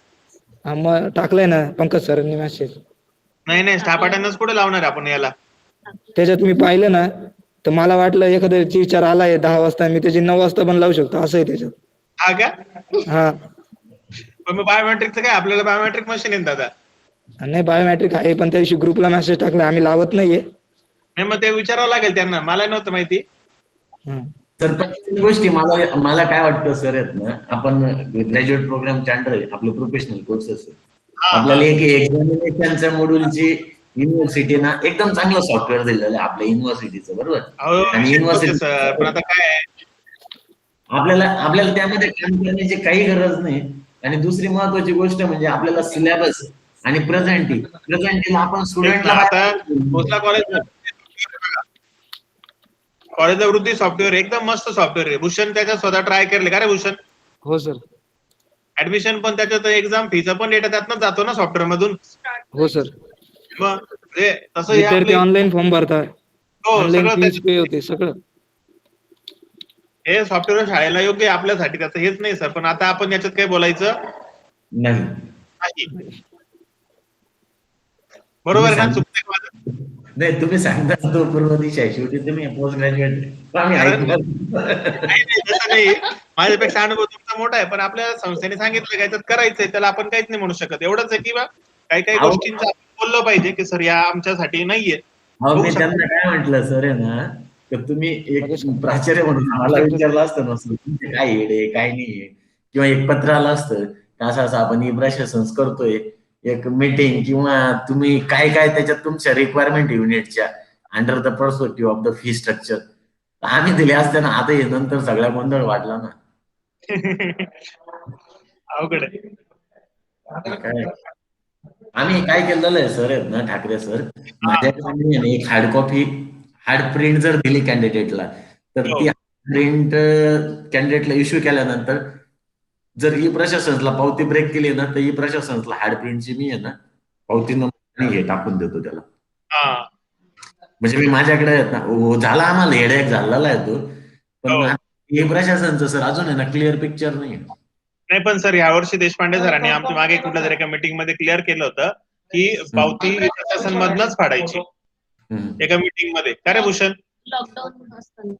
मग टाकलाय ना पंकज सरांनी मेसेज. नाही, स्टाफ अटेंडन्स कुठे लावणार आहे आपण याला? त्याच्यात मी पाहिलं ना, तर मला वाटलं एखादा टीचर आलाय 10 वाजता, मी त्याची 9 वाजता पण लावू शकतो असं आहे त्याच्यात. हा का? हा. पण मग बायोमेट्रिकचं काय? आपल्याला बायोमेट्रिक मशीन आहे दादा. नाही, बायोमेट्रिक आहे, पण त्या दिवशी ग्रुपला मेसेज टाकलाय, आम्ही लावत नाहीये. नाही, मग ते विचारावं लागेल त्यांना. मला नव्हतं माहिती. तर गोष्टी मला काय वाटतं सर आहेत ना, आपण ग्रॅज्युएट प्रोग्रामच्या अंडर आहे आपलं प्रोफेशनल कोर्सेस. आपल्याला एक एक्झामिनेशनच्या मॉड्यूलची युनिव्हर्सिटी ना एकदम चांगलं सॉफ्टवेअर दिलेलं आहे आपल्या युनिव्हर्सिटीचं. बरोबर? आणि युनिव्हर्सिटी आपल्याला त्यामध्ये काम करण्याची काही गरज नाही. आणि दुसरी महत्वाची गोष्ट म्हणजे आपल्याला सिलेबस आणि प्रेझेंटीला आपण स्टुडंटला कॉलेजला वृद्धी सॉफ्टवेअर एकदम मस्त सॉफ्टवेअर आहे. भूषण त्याच्यात स्वतः ट्राय केले का रे भूषण? हो सर. ऍडमिशन पण त्याच्यात, एक्झाम फीचा पण डेटा त्यातनं जातो ना सॉफ्टवेअर मधून. हो सर. मग तसं विद्यार्थी ऑनलाईन फॉर्म भरतात, ऑनलाईन फीज पे होते सगळं. हे सॉफ्टवेअर शाळेला योग्य आहे आपल्यासाठी, त्याचं हेच नाही सर. पण आता आपण याच्यात काय बोलायचं नाही. बरोबर आहे ना? चुकतंय माझं? नाही, तुम्ही सांगता तो पूर्व दिशा आहे, शेवटी तुम्ही पोस्ट ग्रॅज्युएट आम्ही ऐकलं नाही. माझ्यापेक्षा अनुभव तुमचा मोठा आहे, पण आपल्या संस्थेने सांगितलं काय त्यात करायचंय, त्याला आपण काहीच नाही म्हणू शकत. एवढंच आहे की बा काही गोष्टींचं आपण बोललं पाहिजे की सर या आमच्यासाठी नाहीये. मी त्यांना काय म्हटलं सर आहे ना, तर तुम्ही एक प्राचार्य म्हणून आम्हाला विचारलं असतं नसतं तुमचे काय येडे काय नाहीये, किंवा एक पत्र आलं असतं असं असं आपण ई प्रशासन करतोय, एक मीटिंग, किंवा तुम्ही काय काय त्याच्यात तुमच्या रिक्वायरमेंट युनिटच्या under the perspective of the fee structure आम्ही दिले असते ना. आता हे नंतर सगळा गोंधळ वाटला ना. अवघड आहे. आम्ही काय केलेलं आहे सर आहेत ना ठाकरे सर, माझ्याकडे एक हार्ड प्रिंट जर दिली कॅन्डिडेटला, तर ती प्रिंट कॅन्डिडेटला इश्यू केल्यानंतर जर ई प्रशासनला पावती ब्रेक केली ना, तर ई प्रशासनला हार्ड प्रिंटची मी आहे ना पावती नंबर हे टाकून देतो त्याला. म्हणजे मी माझ्याकडे आहेत ना, झाला आम्हाला हेडेक झालेला आहे तो, पण हो. हे प्रशासनचं सर अजून आहे ना क्लिअर पिक्चर नाही. नाही पण सर यावर्षी देशपांडे सरांनी आमच्या मागे कुठल्या तरी एका मीटिंग मध्ये क्लिअर केलं होतं की पावती प्रशासन मधनच फाडायची एका मीटिंग मध्ये. काय रे भूषण? लॉकडाऊन असताना.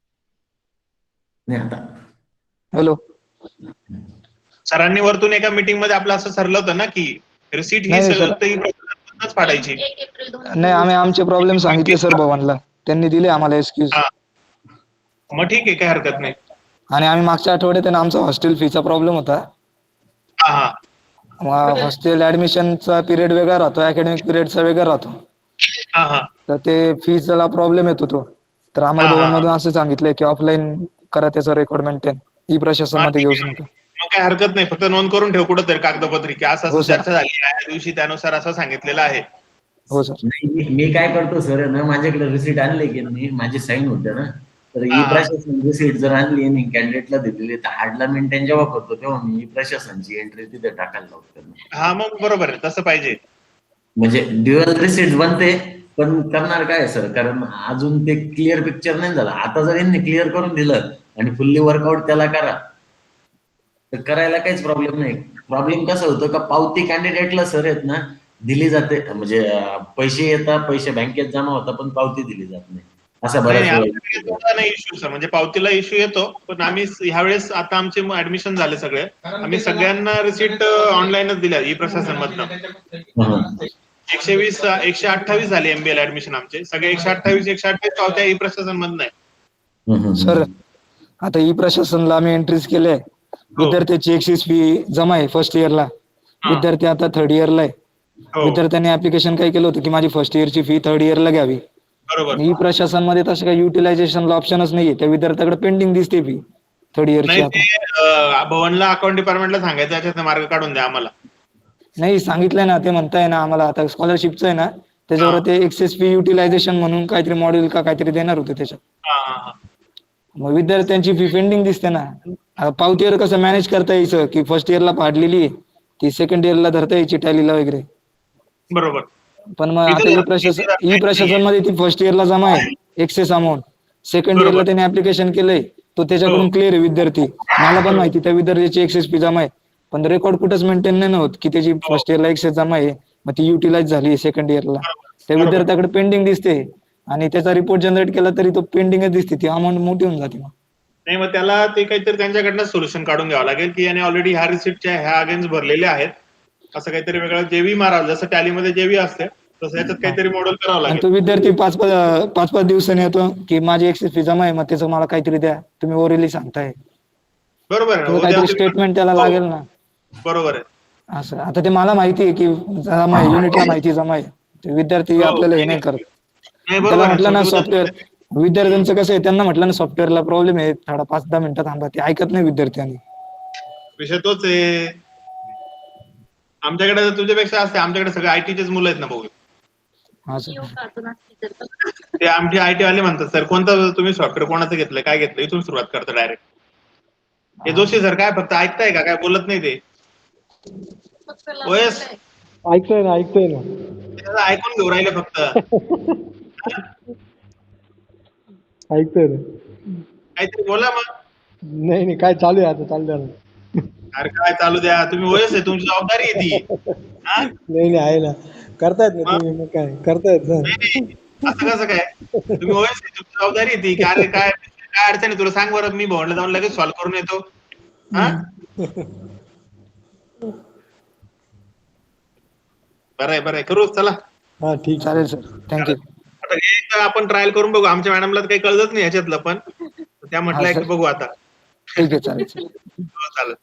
नाही आता हॅलो. सरांनी वरतून एका मीटिंग मध्ये आपलं असं ठरलं होतं ना की रिसीट ही नाही, सर. प्रशासनातच फाडायची. 1 एप्रिल 2020. नाही, आम्ही आमचे प्रॉब्लेम सांगितले सर भवनला, त्यांनी दिले आम्हाला एक्सक्यूज. हा. मग ठीक आहे, काही हरकत नाही. आणि आम्ही मागच्या आठवड्यात आहे ना, आमचा हॉस्टेल फीचा प्रॉब्लेम होता. हा हा हॉस्टेल ऍडमिशनचा पिरियड वेगळा राहतो, अकॅडमिक पिरियडचा वेगळा राहतो. हा हा तर ते फीजला प्रॉब्लेम येतो तो. तर आम्हाला हा, हा. भवनमधून असं सांगितलंय की ऑफलाईन करा त्याचं रेकॉर्ड मेंटेन, ई प्रशासन हा, मध्ये ठीक घेऊच आहे. नका. मग काय हरकत नाही, फक्त नोंद करून ठेव कुठं तरी कागदपत्री की असं हो, असं सर. चर्चा झाली आहे या दिवशी त्यानुसार असं सांगितलेलं आहे. हो सर. नाही, मी काय करतो सर ना, माझ्याकडे रिसीट आणले की नाही, माझी साईन होते ना, तर ई हा, हा. प्रशासन रिसीट जर आणली आणि कॅन्डिडेटला दिलेली तर हार्डला मेंटेन जेव्हा करतो तेव्हा मी ई प्रशासनची एंट्री तिथे टाकायला लावतो. हा मग बरोबर आहे, तसं पाहिजे. म्हणजे ड्युअल रिसीट बनते, पण करणार काय सर, कारण अजून ते क्लिअर पिक्चर नाही झालं. आता जर यांनी क्लिअर करून दिलं आणि फुल्ली वर्कआउट त्याला करा तर करायला काहीच प्रॉब्लेम नाही. प्रॉब्लेम कसं होतं का पावती कॅन्डिडेटला सर आहेत ना दिली जाते, म्हणजे पैसे येतात, पैसे बँकेत जमा होतात, पण पावती दिली जात नाही. असं नाही बऱ्याच आमच्याकडे वेळा तसा नाही इश्यू सर, म्हणजे पावतीला इश्यू येतो, पण आम्ही ह्यावेळेस आता आमचे ऍडमिशन झाले सगळे, आम्ही सगळ्यांना रिसीट ऑनलाईनच दिल्या ई प्रशासन मधनं. 128 झाले एमबीए ऍडमिशन आमचे सगळे. 128 पावत्या ई प्रशासन मधनं आहे. सर आता ई प्रशासनला आम्ही एंट्रीज केले. हो. विद्यार्थ्याची एक्सिस फी जमा आहे फर्स्ट इयरला. हा. विद्यार्थी आता थर्ड इयरला आहे. हो विद्यार्थ्यांनी ऍप्लिकेशन काय केलं होतं की माझी फर्स्ट इयरची फी थर्ड इयरला घ्यावी. बरोबर. ई प्रशासन मध्ये तसं काही युटिलायझेशनला ऑप्शनच नाहीये. त्या विद्यार्थ्याकडे पेंडिंग दिसते फी थर्ड इयरची. नाही आता ते भवनला अकाउंट डिपार्टमेंटला सांगायचं याच्यात मार्ग काढून द्या आम्हाला. नाही सांगितलंय ना, ते म्हणताय ना आम्हाला आता स्कॉलरशिपचं आहे ना त्याच्यावर हा. ते एक्सेस फी युटिलायझेशन म्हणून काहीतरी मॉड्यूल का काहीतरी देणार होते त्याच्यात. हा हा हा मग विद्यार्थ्यांची फी पेंडिंग दिसते ना. आता पावतीवर कसं मॅनेज करता यायचं की फर्स्ट इयरला फाडलेली ती सेकंड इयरला धरता यायची टॅलीला वगैरे. बरोबर. पण मग आता ई प्रशासन मध्ये ती फर्स्ट इयरला जमा आहे एक्सेस अमाऊंट. सेकंड बरोबर. इयरला त्याने ऍप्लिकेशन केलंय तो त्याच्याकडून हो. क्लिअर आहे विद्यार्थी. मला पण माहिती त्या विद्यार्थ्याची एक्सेस फी जमा आहे, पण रेकॉर्ड कुठंच मेंटेन नाही होत की त्याची फर्स्ट इयरला एक्सेस जमा आहे मग ती युटिलाइज झाली सेकंड इयरला. त्या बरोबर. विद्यार्थ्याकडे पेंडिंग दिसते आणि त्याचा रिपोर्ट जनरेट केला तरी तो पेंडिंगच दिसते, ती अमाऊंट मोठी होऊन जाते. मग नाही मग त्याला ते काहीतरी त्यांच्याकडनं सोल्युशन काढून घ्यावं लागेल की याने ऑलरेडी ह्या रिसिप्टच्या ह्या अगेन्स्ट भरलेल्या आहेत, असं काहीतरी वेगळं जेवी मारावं, जसं टॅलीमध्ये जेवी असते तसं याच्यात काहीतरी मॉडेल करावं आणि लागेल. तो विद्यार्थी पाच दिवसांनी येतो की माझी एक्सेस फी जमा आहे मग त्याचं मला काहीतरी द्या, तुम्ही ओरली सांगताय. बरोबर आहे ना. त्याचं उद्या काहीतरी तुम्ही- स्टेटमेंट त्याला हो, लागेल ना. बरोबर आहे. असं आता ते मला माहिती आहे की जमा आहे, युनिटला माहिती जमा आहे. ते विद्यार्थी हो, आपल्याला हे नाही करत. नाही बरोबर त्याला आहे. म्हटलं ना शेवटी सॉफ्टवेअर, विद्यार्थ्यांचं कसं आहे त्यांना म्हटलं ना सॉफ्टवेअरला प्रॉब्लेम आहे, थोडा 5-10 मिनिटं थांबा, ते ऐकत नाही विद्यार्थ्यांनी. विषय तोच आहे. आमच्याकडे तुझ्यापेक्षा असते, आमच्याकडे सगळे आयटीचेच मुलं आहेत ना भाऊ. असं येऊ का आता नागपूर तर? ते आमचे आयटी वाले म्हणतात सर कोणतं तुम्ही सॉफ्टवेअर कोणाचं घेतलंय काय घेतलं इथून सुरुवात करता डायरेक्ट. हे जोशी सर काय फक्त ऐकताय का काय बोलत नाही ते? फक्त ओएस ऐकतोय ना. ते त्याचं ऐकून घेऊ राहिले फक्त. ऐकतोय ना. काहीतरी बोला मग. नाही काय चालू आहे आता, चालू द्या ना. अरे काय चालू द्या, तुम्ही ओएस आहे, तुमची जबाबदारी आहे ती. हा? नाही आहे ना, करतायत ना तुम्ही, मग काय करतायत ना. नाही, असं कसं काय? तुम्ही ओएस आहे, तुमची जबाबदारी आहे ती. की अरे काय काय अडचण आहे तुला सांग बरं, मी भवनला जाऊन लगेच सॉल्व्ह करून येतो. हा बरं आहे करू चला. हा ठीक. चालेल सर, थँक्यू. आता हे एकदा आपण ट्रायल करून बघू. आमच्या मॅडमला काही कळलंच नाही ह्याच्यातलं, पण त्या म्हटलंय की बघू आता. ठीक आहे, चालेल. हो, चालेल.